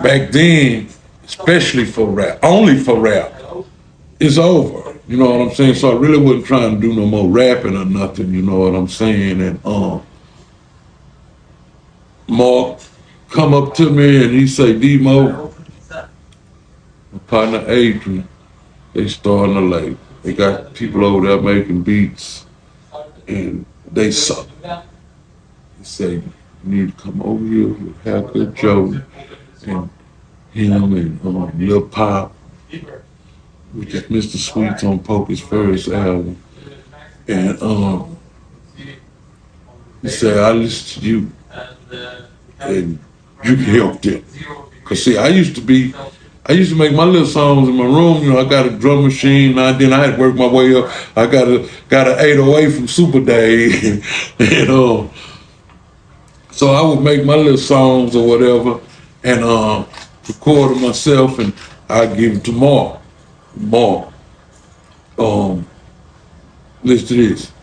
back then, especially for rap, only for rap, it's over. You know what I'm saying? So I really wasn't trying to do no more rapping or nothing, you know what I'm saying? And Mark come up to me and he say, Demo, my partner Adrian, they starting a label. They got people over there making beats and they suck. He say, you need to come over here with Haircut Joe and him and Lil Pop, which is Mr. Sweets on Poker's first album. And he said, I listen to you and you can help them. Cause see, I used to make my little songs in my room. You know, I got a drum machine. Then I had to work my way up. I got an 808 from Super Dave, and so I would make my little songs or whatever, and record them myself, and I'd give them to Mark. Mark, listen to this,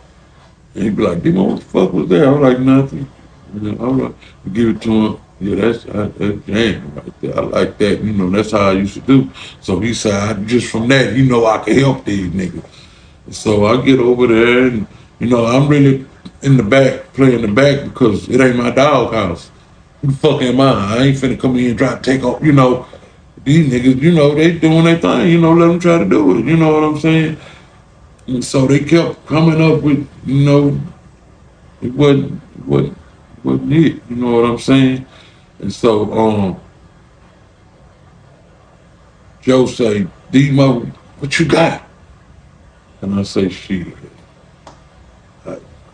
and he'd be like, "Demo, what the fuck was that?" I was like, "Nothing." You know, I was like, give it to him. Yeah, that's jam right there. I like that. You know, that's how I used to do. So he said, just from that, you know, I can help these niggas. So I get over there and, you know, I'm really in the back, playing the back because it ain't my doghouse. Who the fuck am I? I ain't finna come in and try to take off, you know. These niggas, you know, they doing their thing, you know, let them try to do it. You know what I'm saying? And so they kept coming up with, you know, it wasn't it, you know what I'm saying? And so Joe say, Demo, what you got? And I say, shit,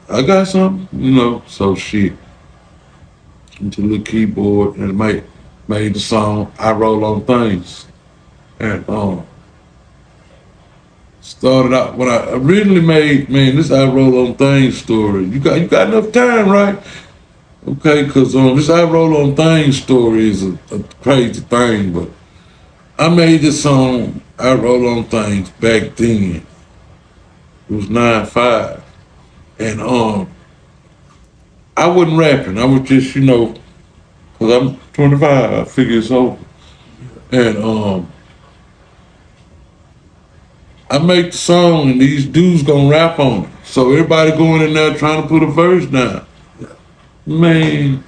I got something, you know. So shit, into the keyboard and made the song I Roll on Things. And started out when I originally made, man, this I Roll on Things story. You got enough time, right? Okay, cause this I Roll on Things story is a crazy thing, but I made this song I Roll on Things back then. It was 9-5. And I wasn't rapping. I was just, you know, cause I'm 25, I figure it's over. And I make the song and these dudes gonna rap on it. So everybody going in there trying to put a verse down. Man,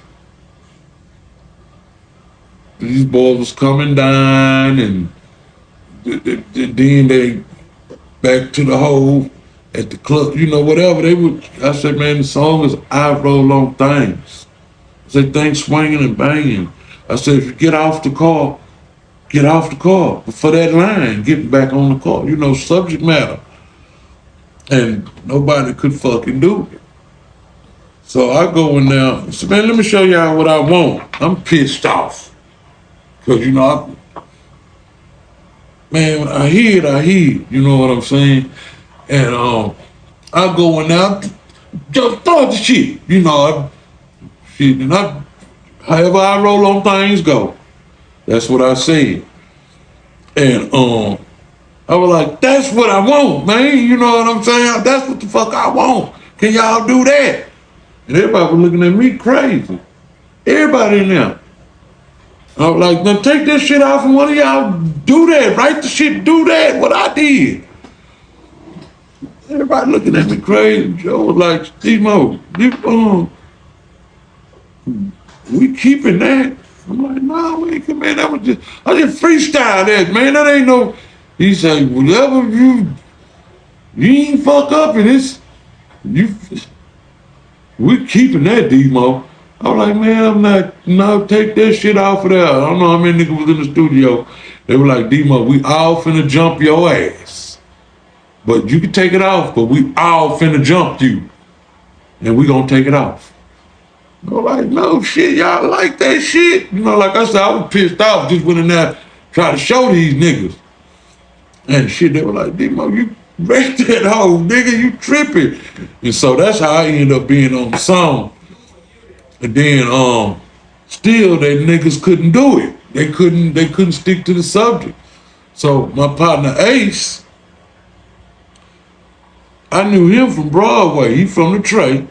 these boys was coming down and then they back to the hole at the club, you know, whatever they would. I said, man, the song is I Roll on Things. I said, things swinging and banging. I said, if you get off the car, get off the car. But for that line, getting back on the car, you know, subject matter. And nobody could fucking do it. So I go in there and say, man, let me show y'all what I want. I'm pissed off. Cause you know, man, I hear it, you know what I'm saying? And I go in there, just throw the shit, you know, however I roll on things go. That's what I said. And I was like, that's what I want, man. You know what I'm saying? That's what the fuck I want. Can y'all do that? And everybody was looking at me crazy. Everybody in there. I was like, now take this shit off and one of y'all do that, write the shit, do that, what I did. Everybody looking at me crazy. Joe was like, Demo, we keeping that. I'm like, no, we ain't keeping that. That was just, I just freestyle that, man. That ain't no, he said, whatever you ain't fuck up and it's, we keeping that, Demo. I was like, man, I'm not, no, take that shit off of there. I don't know how many niggas was in the studio. They were like, Demo, we all finna jump your ass. But you can take it off, but we all finna jump you. And we gonna take it off. I was like, no shit, y'all like that shit? You know, like I said, I was pissed off, just went in there trying to show these niggas. And shit, they were like, Demo, you wrecked that hoe, nigga, you tripping. And so that's how I ended up being on the song. And then still that niggas couldn't do it. They couldn't stick to the subject. So my partner Ace, I knew him from Broadway. He from the Trey.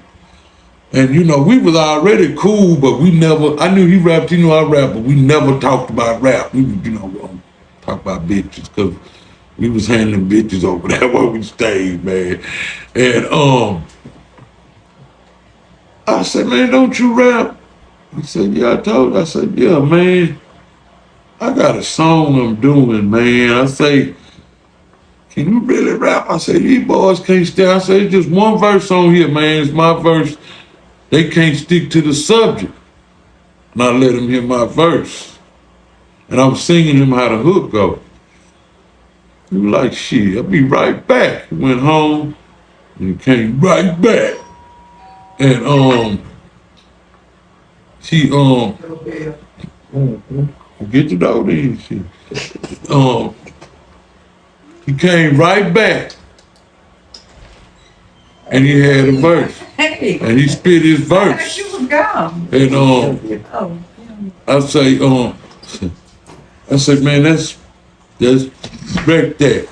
And you know, we was already cool, but we never, I knew he rapped, he knew I rapped, but we never talked about rap. We would, you know, talk about bitches, because we was handling bitches over there where we stayed, man. And I said, man, don't you rap? He said, yeah, I told you. I said, yeah, man, I got a song I'm doing, man. I say, can you really rap? I said, these boys can't stay. I said, it's just one verse on here, man. It's my verse. They can't stick to the subject. And I let him hear my verse. And I was singing him how the hook go. He was like, shit, I'll be right back. He went home and he came right back. And he get the dog in shit. He came right back and he had a verse. Hey. And he spit his verse. You was gone. And I say, man, that's wreck that.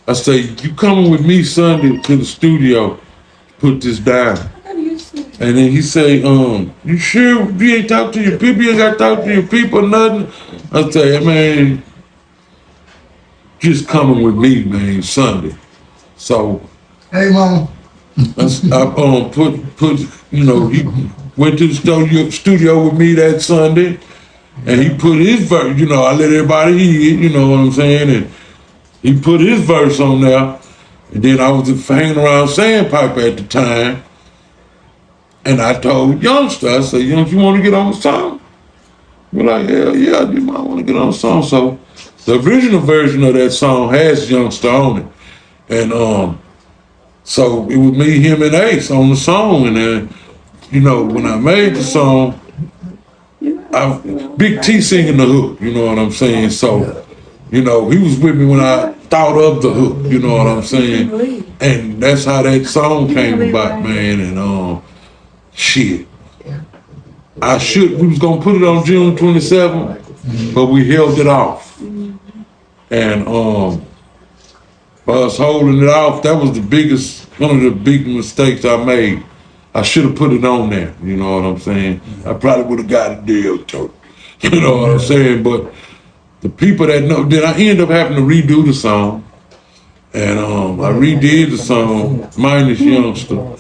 I say, you coming with me Sunday to the studio, put this down. And then he say, you sure you ain't talk to your people? You ain't got to talk to your people or nothing? I say, man, just coming with me, man, Sunday. So, Hey, mama. I put, you know, he went to the studio with me that Sunday, and he put his verse, you know, I let everybody hear it, you know what I'm saying? And he put his verse on there, and then I was hanging around Sandpiper at the time, and I told Youngster, I said, Youngster, you want to get on the song? We're like, hell yeah, you might want to get on the song. So the original version of that song has Youngster on it. And so it was me, him, and Ace on the song. And then, you know, when I made the song, Big T singing the hook, you know what I'm saying? So, you know, he was with me when I thought of the hook, you know what I'm saying? And that's how that song came about, man. And shit. We was gonna put it on June 27th, but we held it off. And by us holding it off, that was one of the big mistakes I made. I should have put it on there, you know what I'm saying? I probably would have got a deal too, you know what I'm saying? But the people that know, then I ended up having to redo the song. And I redid the song, minus Youngster.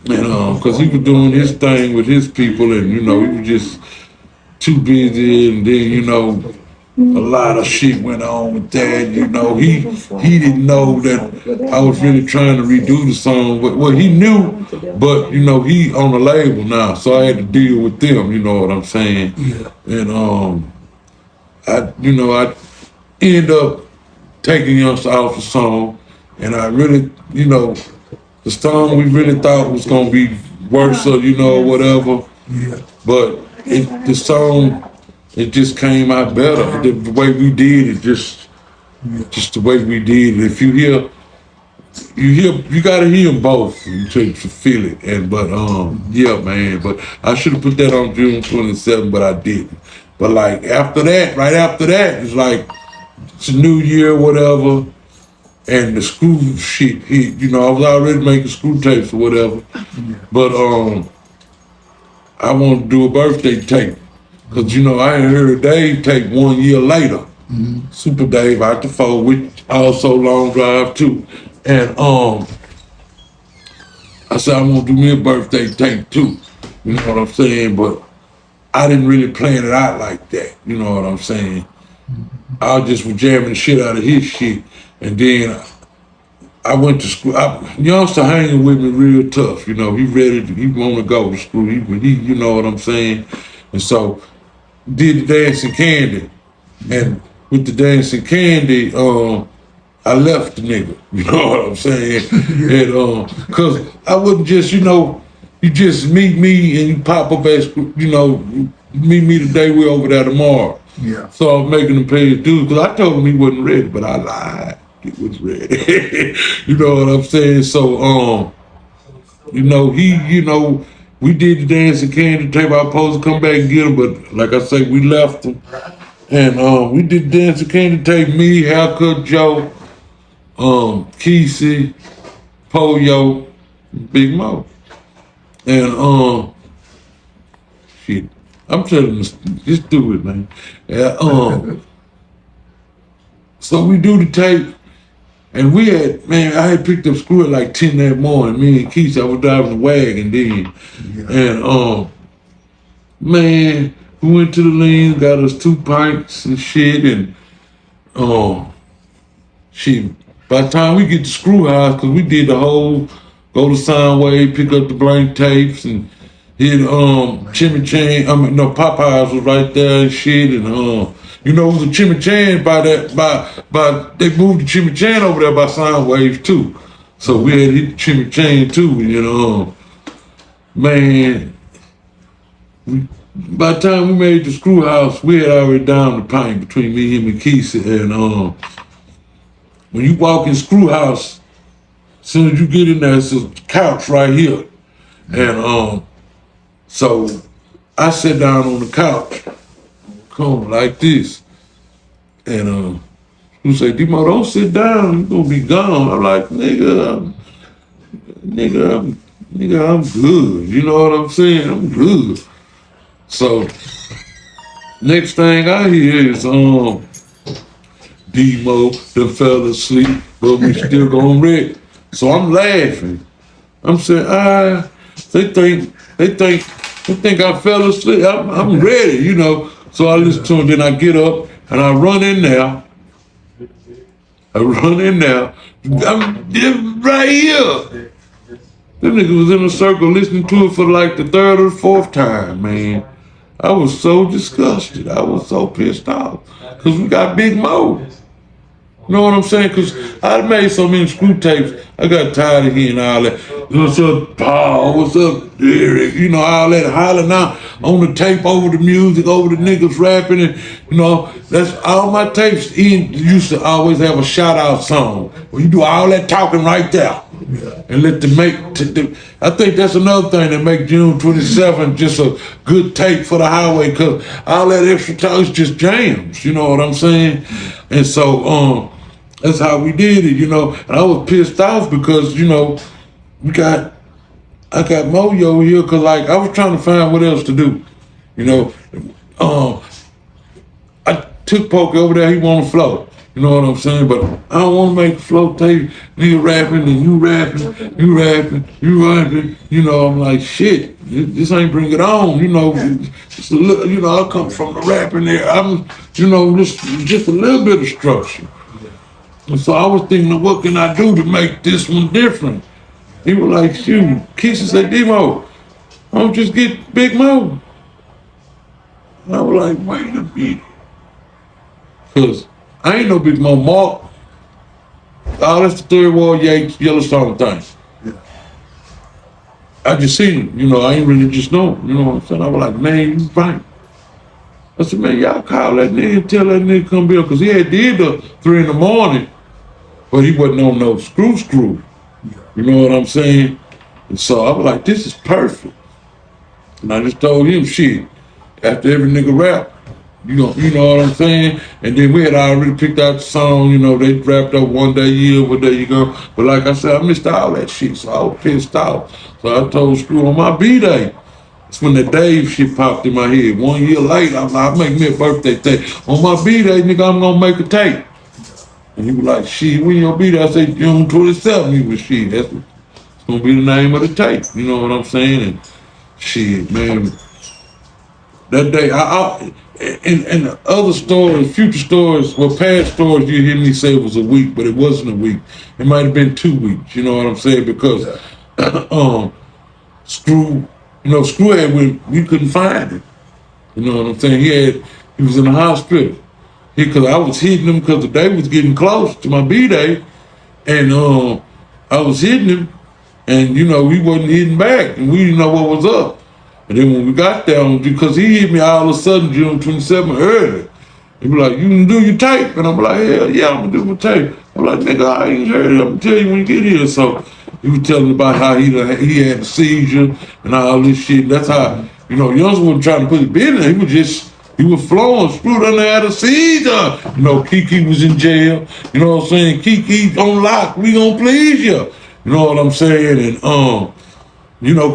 And because he was doing his thing with his people, and you know, he was just too busy, and then, you know, a lot of shit went on with that. You know, he didn't know that I was really trying to redo the song. Well, he knew, but you know, he on the label now, so I had to deal with them. You know what I'm saying? And I end up taking Youngster off the song, and I really, you know, the song we really thought was gonna be worse, or you know, whatever. But the song, it just came out better. The way we did it, just the way we did it. If you gotta hear them both to feel it. And yeah, man. But I should have put that on June 27th, but I didn't. But like after that, right after that, it's like it's a new year, whatever. And the screw shit hit. You know, I was already making screw tapes or whatever. But I wanted to do a birthday tape. Cause you know, I had heard a Dave tape 1 year later. Super Dave out the four, which also long drive too. And I said, I'm gonna do me a birthday tape too. You know what I'm saying? But I didn't really plan it out like that. You know what I'm saying? I just was jamming the shit out of his shit. And then I went to school. Youngster hanging with me real tough. You know, he ready to, he want to go to school. You know what I'm saying? And so did the dancing candy. And with the dancing candy, I left the nigga. You know what I'm saying? And cause I wouldn't just, you just meet me and you pop up at school, meet me today, we over there tomorrow. Yeah. So I was making him pay his dues because I told him he wasn't ready, but I lied. He was ready. You know what I'm saying? So we did the dancing candy tape. I was supposed to come back and get him, but like I say, we left him. And we did dancing candy tape, me, Haircut Joe, Kesey, Poyo, Big Mo. And shit. I'm telling you, just do it, man. So we do the tape, and I had picked up school at like 10 that morning. Me and Keisha, I was driving the wagon then. Yeah. And man, we went to the lean, got us 2 pints and shit, and shit. By the time we get to Screw House, cause we did the whole go to Soundwave, pick up the blank tapes, and hit Chimichang. Popeyes was right there and shit, and it was a Chimichang by they moved the Chimichang over there by Soundwave too. So we had hit the Chimichang too, man. By the time we made the Screw House, we had already down the pint between me, him, and Keisha, and when you walk in Screw House, as soon as you get in there, it's a couch right here. And so I sat down on the couch, come like this. And you say, D-Mo, don't sit down, you're gonna be gone. I'm like, nigga, I'm good. You know what I'm saying? I'm good. So next thing I hear is D-Mo done fell asleep, but we still gonna wreck. So I'm laughing. I'm saying, they think I fell asleep. I'm ready, So I listen to him, then I get up and I run in there. I'm right here. Them niggas was in a circle listening to it for like the 3rd or 4th time, man. I was so disgusted. I was so pissed off. Cause we got Big Mo. You know what I'm saying? Because I made so many screw tapes, I got tired of hearing all that. What's up, Paul? What's up, Derek? All that hollering out on the tape over the music, over the niggas rapping. And, that's all my tapes. Ian used to always have a shout out song where you do all that talking right there. And let them I think that's another thing that make June 27th just a good tape for the highway, because all that extra talk is just jams, you know what I'm saying? And so that's how we did it, and I was pissed off because, I got Moyo here because like I was trying to find what else to do, I took Pokey over there, he wanted to flow. You know what I'm saying? But I don't want to make a flow tape. Nigga rapping and you rapping, you rapping. I'm like, shit, this ain't bring it on. Just a little, I come from the rapping there. I'm, just a little bit of structure. And so I was thinking, what can I do to make this one different? He was like, shoot. Keisha said, D-Mo, why don't you just get Big Mo? And I was like, wait a minute. Because I ain't no Big Mo. Mark, that's the Third Ward Yates Yellowstone thing. Yeah. I just seen him, I ain't really just know him, you know what I'm saying? I was like, man, you right. I said, man, y'all call that nigga and tell that nigga come here, because he had did the 3 in the morning, but he wasn't on no screw. Yeah. You know what I'm saying? And so I was like, this is perfect. And I just told him, shit, after every nigga rap, you know what I'm saying? And then we had already picked out the song, they wrapped up One Day Year, but there you go. But like I said, I missed all that shit, so I was pissed off. So I told Screw on my B-Day, It's when that Dave shit popped in my head. 1 year later, I'm like, make me a birthday tape. On my B-Day, nigga, I'm gonna make a tape. And he was like, shit, when your B-Day? I said, June 27th. He was, shit, that's gonna be the name of the tape. You know what I'm saying? And shit, man, that day, and the other stories, future stories, well, past stories, you hear me say it was a week, but it wasn't a week. It might have been 2 weeks. You know what I'm saying? Because Screw, Screw had we couldn't find him. You know what I'm saying? He was in the hospital. Because I was hitting him because the day was getting close to my B-Day, and I was hitting him, and he wasn't hitting back, and we didn't know what was up. And then when we got there, because he hit me all of a sudden June 27th early, he was like, you can do your tape. And I'm like, hell yeah, I'm gonna do my tape. I'm like, nigga, I ain't heard it. I'm gonna tell you when you get here. So he was telling about how he had a seizure and all this shit. That's how, Youngster wasn't trying to put his business. He was flowing, Screwed under had a seizure. Keke was in jail. You know what I'm saying? Keke on lock. We gonna please you. You know what I'm saying? And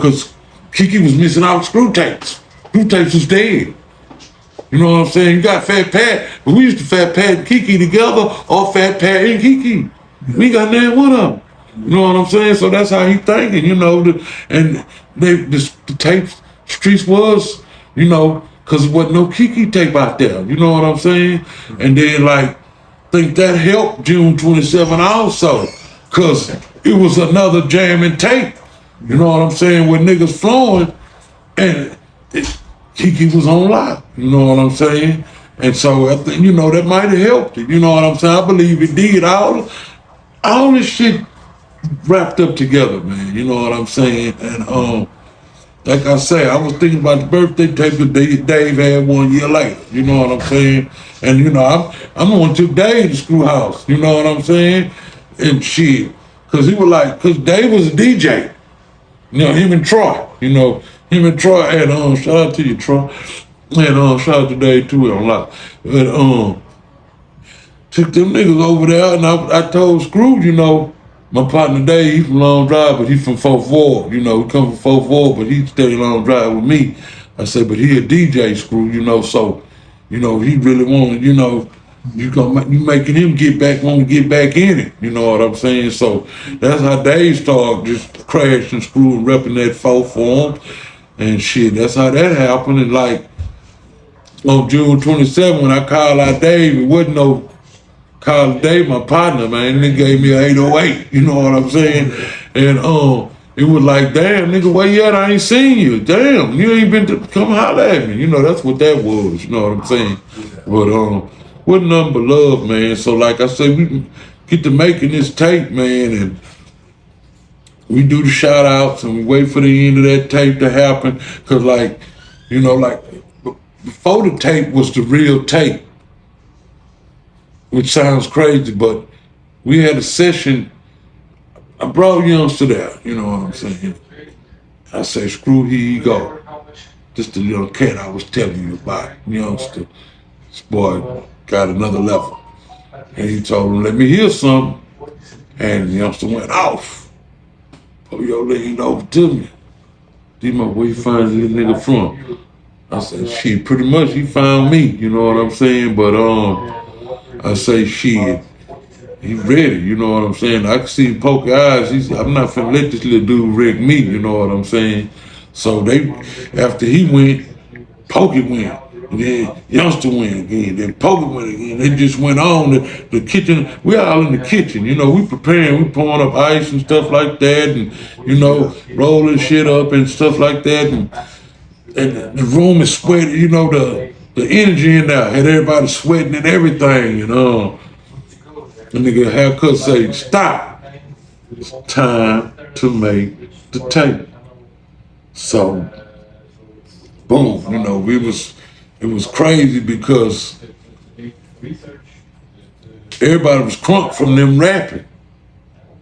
cause Keke was missing out screw tapes. Screw tapes was dead. You know what I'm saying? You got Fat Pat, but we used to Fat Pat and Keke together, or Fat Pat and Keke. We got none one of them. You know what I'm saying? So that's how he thinking, and the tapes, streets was, because there wasn't no Keke tape out there. You know what I'm saying? And then, think that helped June 27 also, because it was another jamming tape. You know what I'm saying? With niggas flowing, and Keke was on lock. You know what I'm saying? And so I think that might have helped it. You know what I'm saying? I believe it did. All this shit wrapped up together, man. You know what I'm saying? And like I say, I was thinking about the birthday tape that Dave had 1 year later. You know what I'm saying? And I'm going to Dave to Screw House. You know what I'm saying? And shit, because Dave was a DJ. Him and Troy, and shout out to you, Troy, and shout out to Dave too on lock. And took them niggas over there, and I told Scrooge, my partner Dave, he from Long Drive, but he from 4th Ward, he come from 4th Ward, but he stay Long Drive with me. I said, but he a DJ, Scrooge, so, he really wanted, you making him want to get back in it. You know what I'm saying? So that's how Dave started just crashing, screwing, repping that 4th form and shit. That's how that happened. And on June 27, when I called out Dave, it wasn't no call Dave, my partner, man. They gave me an 808. You know what I'm saying? And it was like, damn, nigga, where you at? I ain't seen you. Damn, you ain't been to come holler at me. That's what that was. You know what I'm saying? But what nothing but love, man. So like I said, we can get to making this tape, man, and we do the shout outs and we wait for the end of that tape to happen. Cause before the tape was the real tape, which sounds crazy, but we had a session. I brought Youngster there, you know what I'm saying? I say, Screw, here you go. Just the little cat I was telling you about, Youngster. This boy got another level. And he told him, let me hear something. And Youngster went off. Oh, yo, leaned over to me. D-Mo, where you find this nigga from? I said, shit, pretty much he found me, you know what I'm saying? But I say, shit, he ready, you know what I'm saying? I can see him poke eyes. I'm not finna let this little dude wreck me, you know what I'm saying? So after he went, Pokey went. And then Youngster went again, then Pokey went again. They just went on. The kitchen, we all in the kitchen, we preparing, we pouring up ice and stuff like that, and, rolling shit up and stuff like that. And the room is sweaty, the energy in there had everybody sweating and everything, the nigga haircut say, stop. It's time to make the tape. So, boom, it was crazy because everybody was crunk from them rapping.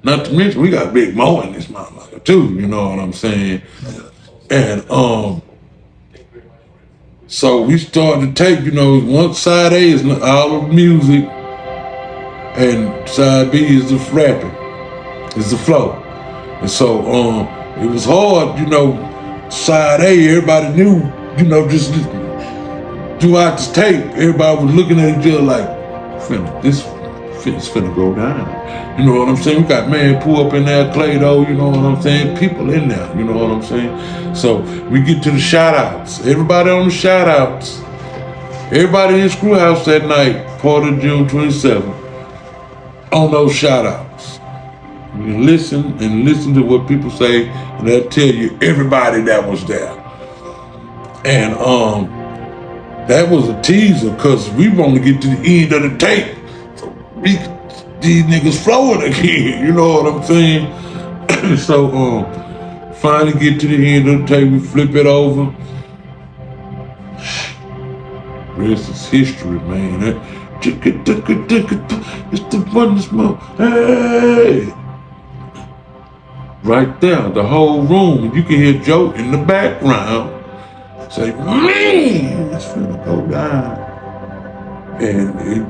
Not to mention, we got Big Mo in this motherfucker too, you know what I'm saying? And so we started to take, one side A is all of music, and side B is the rapping, is the flow. And so it was hard, side A, everybody knew, you know, just throughout the tape, everybody was looking at each other like, this is finna go down. You know what I'm saying? We got man pull up in there, Clay though, you know what I'm saying? People in there, you know what I'm saying? So we get to the shout outs. Everybody on the shout outs. Everybody in Screwhouse that night, part of June 27th, on those shout outs. You listen to what people say, and they'll tell you everybody that was there. And that was a teaser because we want to get to the end of the tape. So these niggas flowing again, you know what I'm saying? So finally get to the end of the tape, we flip it over. Rest is history, man. It's the one smoke. Hey! Right there, the whole room. You can hear Joe in the background say, man, it's finna go down. And it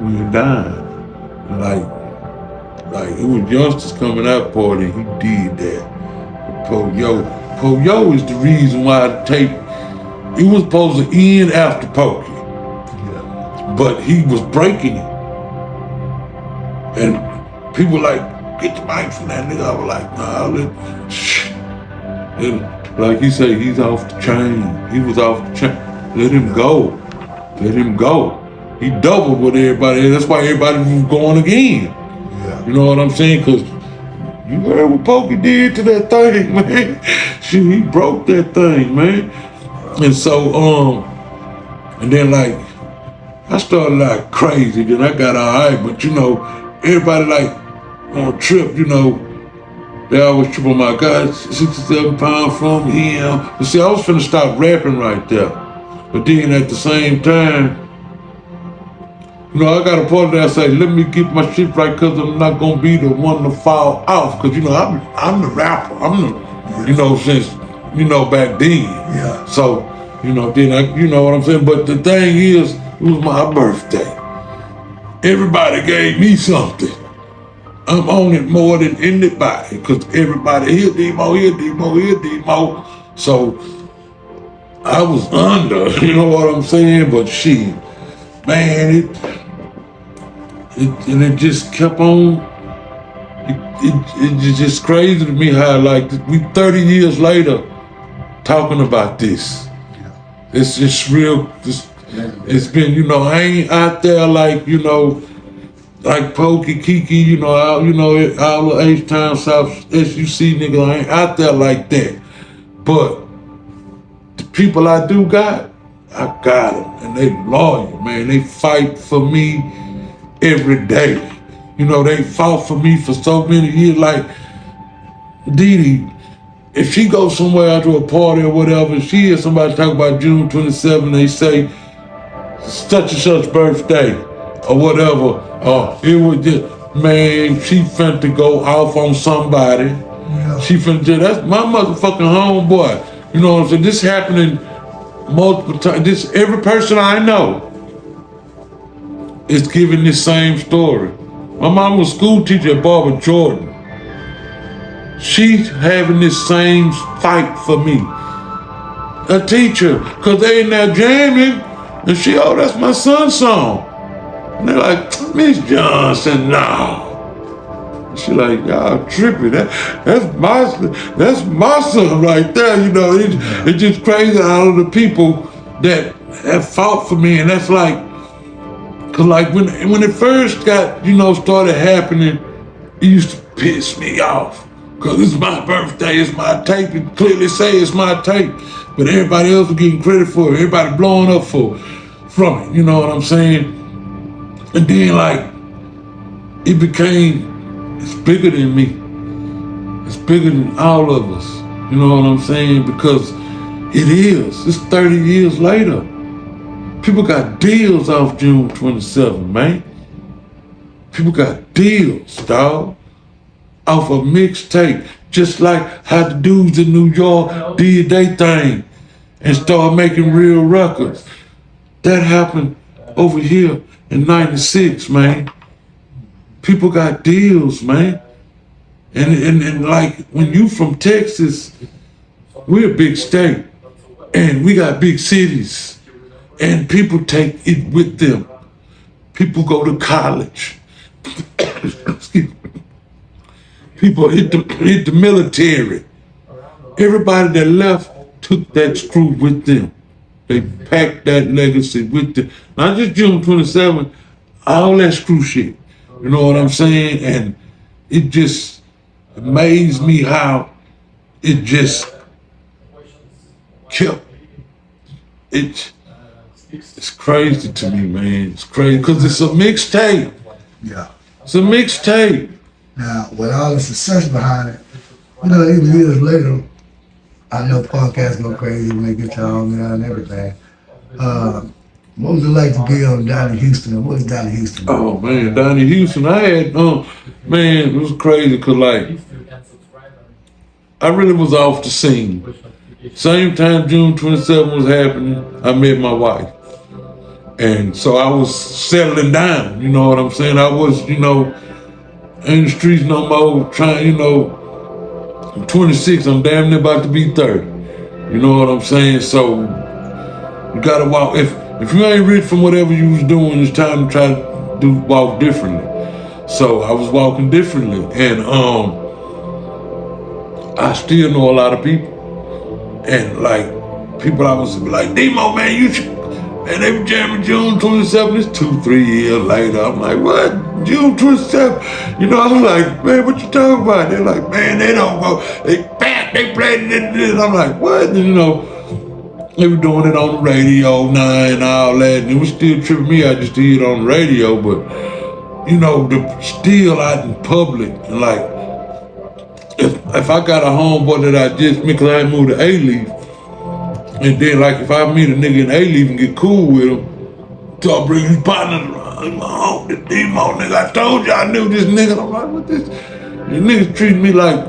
went down. Like it was youngsters coming out party, he did that. Po-Yo is the reason why the tape, it was supposed to end after Pokey. Yeah. But he was breaking it. And people like, get the mic from that nigga. I was like, nah, and like he said, he's off the chain. He was off the chain. Let him go. Let him go. He doubled with everybody. That's why everybody was going again. Yeah. You know what I'm saying? Because you heard what Pokey did to that thing, man. Shit, he broke that thing, man. And so, and then like, I started like crazy. Then I got all right. But you know, everybody like on a trip, you know, they always trip on my God, 67 pounds from him. But see, I was finna stop rapping right there. But then at the same time, you know, I got a part of that I say, let me get my shit right because I'm not going to be the one to fall off. Because, you know, I'm the rapper. I'm the, you know, since, you know, back then. Yeah. So, you know, then I, you know what I'm saying? But the thing is, it was my birthday. Everybody gave me something. I'm on it more than anybody because everybody here, Demo. So I was under, you know what I'm saying? But shit, man, it just kept on. It's just crazy to me how like we 30 years later talking about this. It's just real. It's been, you know, I ain't out there like, you know, like Pokey, Keke, you know, all the H-Town South S.U.C. nigga, I ain't out there like that. But the people I do got, I got them. And they loyal, man. They fight for me every day. You know, they fought for me for so many years. Like, Dee Dee, if she goes somewhere out to a party or whatever, and she hears somebody talk about June 27th, they say, such and such birthday, or whatever, it was just, man, she finna go off on somebody. Yeah. She finna just, that's my motherfucking homeboy. You know what I'm saying? This happening multiple times. This, every person I know is giving this same story. My mom was a school teacher at Barbara Jordan. She's having this same fight for me. A teacher, cause they in there jamming, and she, oh, that's my son's song. And they're like, Miss Johnson, no. She like, y'all tripping. That's my son right there. You know, it's just crazy all of the people that have fought for me, and that's like, cause like when it first got, you know, started happening, it used to piss me off. Cause it's my birthday, it's my tape, and clearly say it's my tape. But everybody else was getting credit for it, everybody blowing up from it, you know what I'm saying? And then like, it became, it's bigger than me. It's bigger than all of us, you know what I'm saying? Because it is, it's 30 years later. People got deals off June 27th, man. People got deals, dog. Off a mixtape, just like how the dudes in New York did their thing and started making real records. That happened over here in 96, man. People got deals, man. And like when you from Texas, we're a big state and we got big cities and people take it with them. People go to college. Excuse me. People hit the military. Everybody that left took that screw with them. They packed that legacy with them. Not just June 27th, all that screw shit. You know what I'm saying? And it just amazed me how it just kept it. It's crazy to me, man. It's crazy because it's a mixtape. Yeah. It's a mixtape. Now, with all the success behind it, even years later, I know podcasts go crazy when they get y'all on there and everything. What was it like to be down in Houston? What is down in Houston? Oh man, down in Houston, I had man, it was crazy because like I really was off the scene. Same time June 27th was happening, I met my wife. And so I was settling down, you know what I'm saying? I was, in the streets no more, trying, I'm 26, I'm damn near about to be 30. You know what I'm saying? So you gotta walk. If you ain't rich from whatever you was doing, it's time to try to walk differently. So I was walking differently. And I still know a lot of people. And like people I was like, Demo, man, you should. And they were jamming June 27th. It's 2-3 years later. I'm like, what? June 27th? I'm like, man, what you talking about? They're like, man, they don't go. They played it. I'm like, what? They were doing it on the radio, 9 and all that. And it was still tripping me out just to hear it on the radio. But, still out in public. And like, if I got a homeboy that I just, because I moved to A-Leaf, and then, like, if I meet a nigga in A-Leaf and get cool with him, start bringing his partners around, the demo nigga, I told you I knew this nigga. I'm like, what this? These niggas treat me like,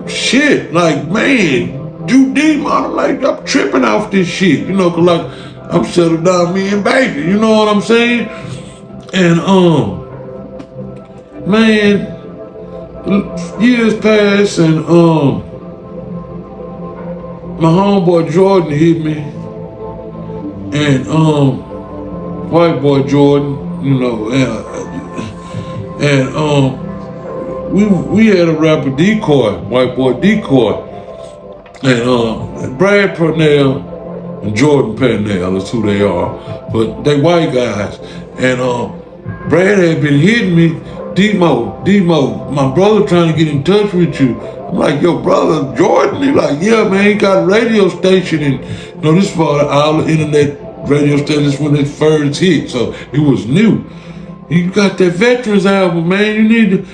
shit. Like, man, you demo. I'm like, I'm tripping off this shit, cause like, I'm settled down, me and baby, you know what I'm saying? And, man, years pass and, my homeboy Jordan hit me, and white boy Jordan, and we had a rapper Decoy, white boy Decoy, and Brad Purnell and Jordan Purnell is who they are, but they white guys, and Brad had been hitting me, Demo, my brother trying to get in touch with you. I'm like, yo, brother, Jordan? He like, yeah, man, he got a radio station, and this for all the internet radio stations when it first hit, so it was new. He got that Veterans album, man. You need to.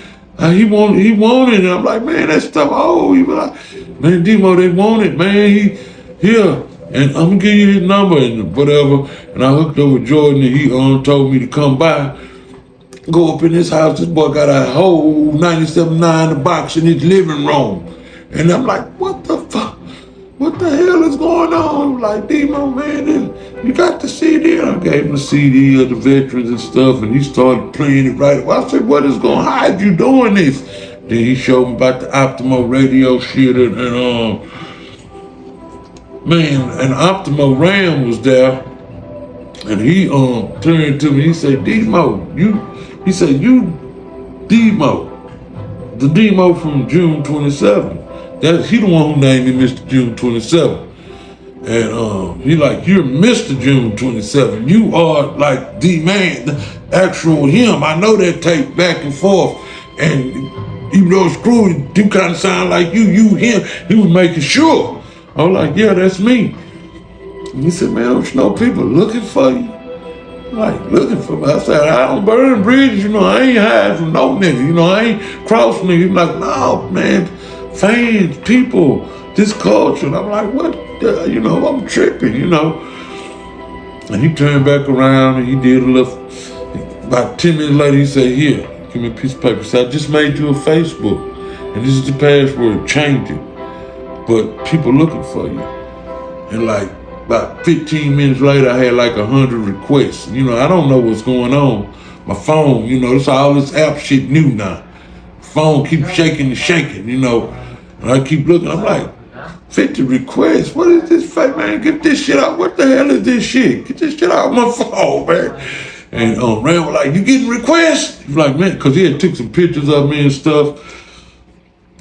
He wanted it. And I'm like, man, that stuff old. He was like, man, Demo, they want it, man. Here, and I'm gonna give you his number and whatever. And I hooked up with Jordan, and he told me to come by. Go up in his house, this boy got a whole 97.9 box in his living room. And I'm like, what the fuck? What the hell is going on? Like, Demo, man, and you got the CD. And I gave him the CD of the veterans and stuff, and he started playing it right away. I said, what is going on? How you doing this? Then he showed me about the Optimo radio shit, and man, and Optimo Ram was there, and he turned to me, he said, Demo, he said, you Demo, the Demo from June 27th. He the one who named me Mr. June 27th. And he like, you're Mr. June 27th. You are like the man, the actual him. I know that tape back and forth. And even though it's screwy, you kind of sound like you him. He was making sure. I was like, yeah, that's me. And he said, man, don't you know people looking for you? Like, looking for me. I said, I don't burn bridges, I ain't hiding from no nigga, I ain't cross nigga. He's like, no, man, fans, people, this culture. And I'm like, what the, I'm tripping, And he turned back around and he did a little, about 10 minutes later, he said, here, give me a piece of paper. He said, I just made you a Facebook, and this is the password, change it. But people looking for you. And like, about 15 minutes later, I had like 100 requests. I don't know what's going on. My phone, it's all this app shit new now. Phone keeps shaking and shaking, And I keep looking. I'm like, 50 requests. What is this fake man? Get this shit out. What the hell is this shit? Get this shit out of my phone, man. And Ram was like, you getting requests? He's like, man, because he had took some pictures of me and stuff.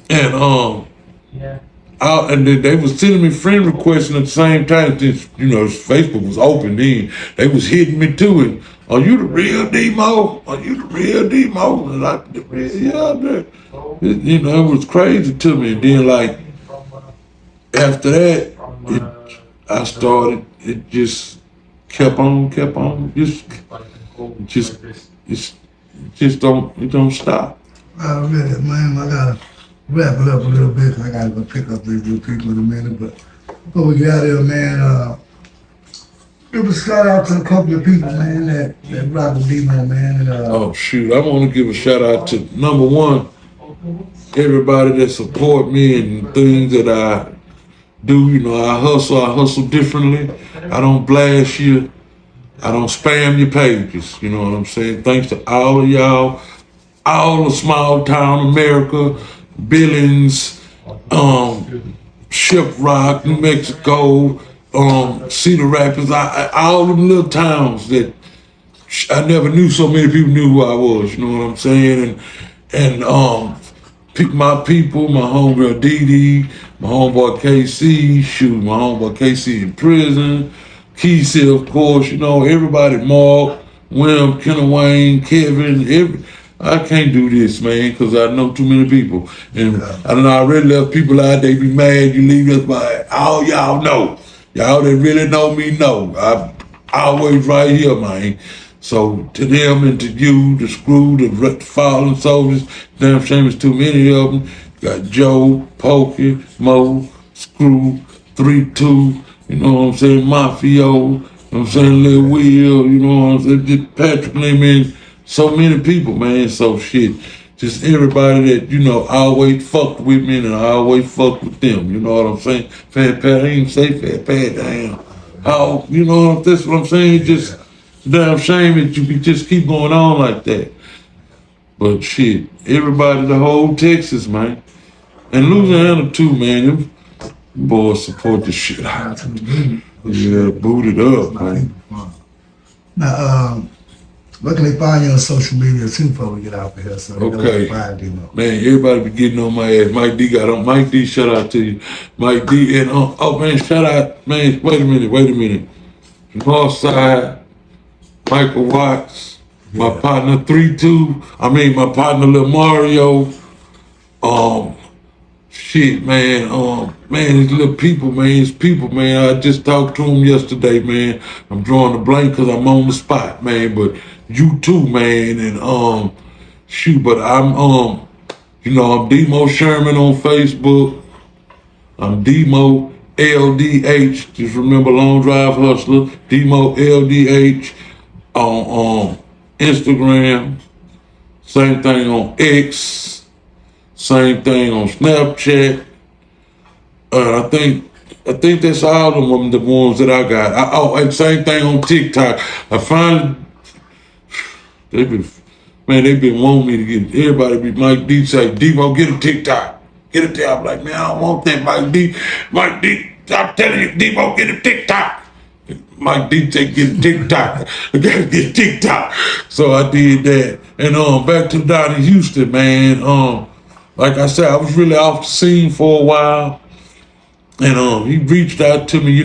And and then they was sending me friend requests at the same time. Since, Facebook was open then. They was hitting me to it. Are you the real Demo? Are you the real Demo? And I, yeah, it was crazy to me. And then like after that, it just kept on. It don't stop. Really, man, I gotta wrap it up a little bit. I gotta go pick up these new people in a minute. But before we get out of here, man, give a shout out to a couple of people, man, that rock with Demo, man. And, oh shoot, I want to give a shout out to number one, everybody that support me and things that I do. I hustle differently. I don't blast you. I don't spam your pages. You know what I'm saying? Thanks to all of y'all, all of small town America, Billings, Shiprock, New Mexico, Cedar Rapids, all them little towns that I never knew so many people knew who I was. You know what I'm saying? And pick my people, my homegirl Dee Dee, my homeboy KC, my homeboy KC in prison, Keisha, of course, everybody, Mark, William, Kenna Wayne, Kevin, I can't do this, man, because I know too many people. And I don't know, I already left people out, they be mad, you leave us by all y'all know. Y'all that really know me know. I'm always right here, man. So to them and to you, the Screw, the fallen soldiers, damn shame it's too many of them. You got Joe, Pokey, Mo, Screw, 3-2, you know what I'm saying, Mafio, you know what I'm saying, Lil Will, you know what I'm saying, just Patrick Lee, so many people, man, so shit. Just everybody that, always fucked with me and I always fucked with them, you know what I'm saying? Fat Pat, I ain't say Fat Pat, damn. How, that's what I'm saying, just damn shame that you just keep going on like that. But shit, everybody, the whole Texas, man. And Louisiana too, man. Them boys support the shit out. Yeah, boot it up, man. Now, where can they find you on social media too before we get out of here? So okay. Man, everybody be getting on my ass. Mike D got on. Mike D, shout out to you. Mike D and oh man, shout out, man, wait a minute. Northside, Michael Watts, my partner 3-2. My partner Lil Mario. Shit, man. Man, these little people, man. It's people, man. I just talked to them yesterday, man. I'm drawing a blank because I'm on the spot, man. But you too, man. And but I'm I'm Demo Sherman on Facebook. I'm Demo LDH. Just remember Long Drive Hustler. Demo LDH on Instagram. Same thing on X. Same thing on Snapchat. I think that's all of them, the ones that I got. And same thing on TikTok. I finally, they've been wanting me to get, everybody be Mike D say, Demo, get a TikTok. Get a TikTok. I'm like, man, I don't want that, Mike D. Mike D, I'm telling you, Demo, get a TikTok. Mike D say, get a TikTok. I gotta get a TikTok. So I did that. And back to down in Houston, man. Like I said, I was really off the scene for a while. And he reached out to me,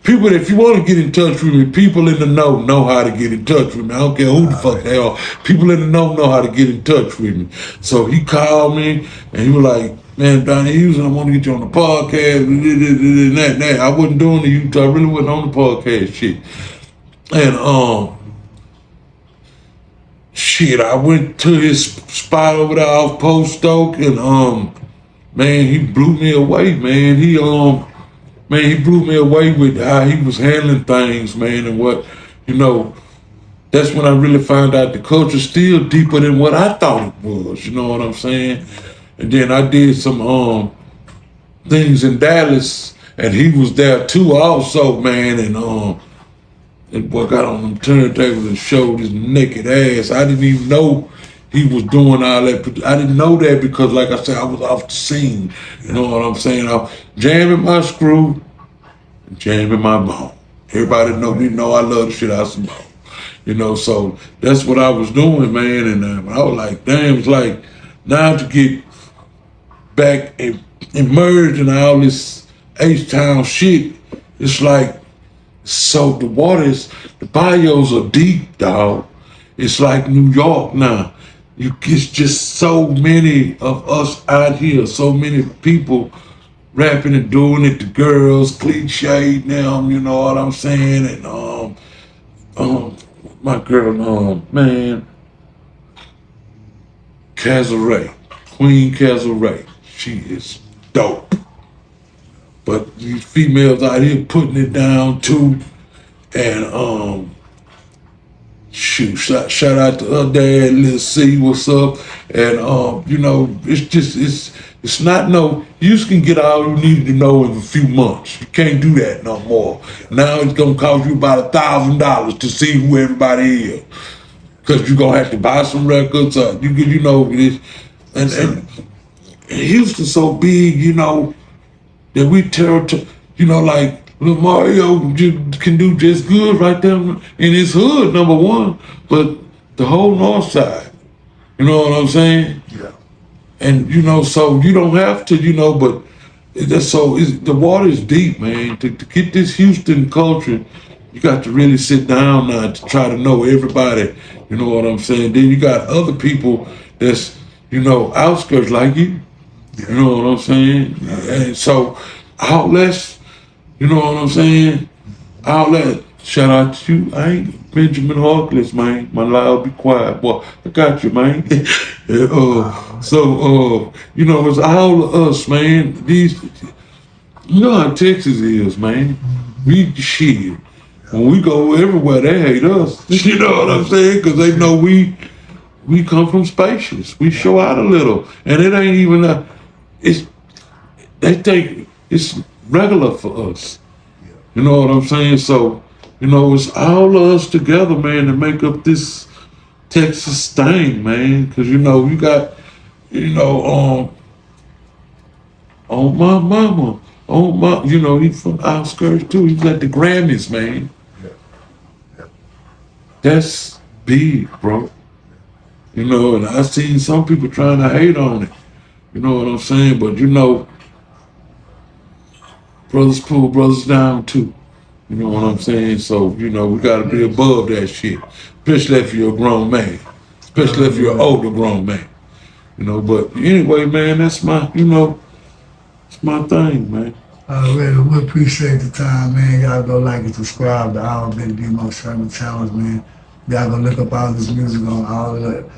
people, if you want to get in touch with me, people in the know how to get in touch with me. I don't care who the fuck they are. People in the know how to get in touch with me. So he called me and he was like, man, Donnie Houston, I want to get you on the podcast, and that. I wasn't doing the YouTube, I really wasn't on the podcast shit. And I went to his spot over there off Post Oak, and man, he blew me away, man. He blew me away with how he was handling things, man, and what, that's when I really found out the culture's still deeper than what I thought it was, you know what I'm saying? And then I did some things in Dallas, and he was there too also, man, and boy got on them turntables and showed his naked ass. I didn't even know he was doing all that. I didn't know that because, like I said, I was off the scene. You know what I'm saying? I was jamming my screw, jamming my bone. Everybody know me know I love the shit out of some bone. You know, so that's what I was doing, man. And I was like, damn, it's like now to get back and emerge in all this H-Town shit, it's like, so the waters, the bayous are deep, dog. It's like New York now. It's just so many of us out here, so many people rapping and doing it, the girls, cliche them, you know what I'm saying? And my girl, man, Cazaret, Queen Cazaret, she is dope. But these females out here putting it down too. And shoot, shout out to her dad, Lil C, what's up? And you know, it's just it's not no, you can get all you need to know in a few months. You can't do that no more. Now it's gonna cost you about $1,000 to see who everybody is. Cause you're gonna have to buy some records, you know this, and Houston's so big, you know, that we tell, you know, like Lil Mario can do just good right there in his hood, number one, but the whole north side, you know what I'm saying? Yeah. And you know, so you don't have to, you know, but that's so the water is deep, man. To get this Houston culture, you got to really sit down now to try to know everybody. You know what I'm saying? Then you got other people that's, you know, outskirts like you. Yeah. You know what I'm saying? And so outlets, you know what I'm saying? Outlet, shout out to you. I ain't Benjamin Harkless, man. My loud, be quiet. Boy, I got you, man. You know, it's all of us, man. These, you know how Texas is, man. We shit. When we go everywhere, they hate us. You know what I'm saying? Because they know we come from spacious. We show out a little. And it ain't even they think it's regular for us. You know what I'm saying? So, you know, it's all of us together, man, to make up this Texas thing, man. Cause you know, you got, you know, on my mama, on my, you know, he's from outskirts too. He's at the Grammys, man. Yeah. That's big, bro. You know, and I seen some people trying to hate on it. You know what I'm saying? But you know, brothers pull brothers down too. You know what I'm saying? So, you know, we gotta be above that shit. Especially if you're a grown man. Especially if you're an older grown man. You know, but anyway, man, that's my, you know, it's my thing, man. Really, we appreciate the time, man. Y'all go like and subscribe to our Big Demo Sherman channels, man. Y'all go look up all this music on all the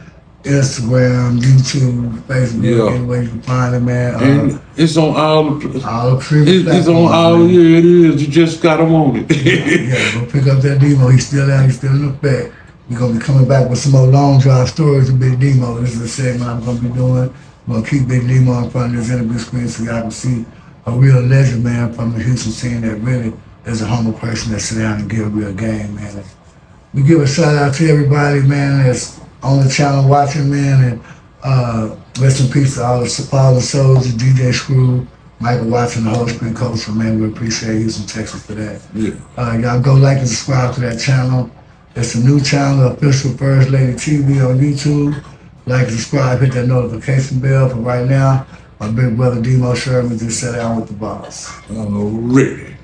Instagram, YouTube, Facebook, anywhere you can find it, man. And it's on all the it's on all, man. Yeah, it is. You just gotta want it. Yeah, go pick up that demo. He's still out, he's still in effect. We're gonna be coming back with some more long drive stories of Big Demo. This is a segment I'm gonna be doing. I'm gonna keep Big Demo in front of this interview screen so y'all can see a real legend, man, from the Houston scene that really is a humble person that sit down and give a real game, man. We give a shout out to everybody, man, that's on the channel watching, man, and rest in peace to all the fallen souls, the DJ Screw, Michael Watson, the whole screen culture, man. We appreciate Houston, Texas for that. Yeah. Y'all go like and subscribe to that channel. It's a new channel, Official First Lady TV on YouTube. Like and subscribe, hit that notification bell. For right now, my big brother Demo Sherman just sat down with the boss. Already.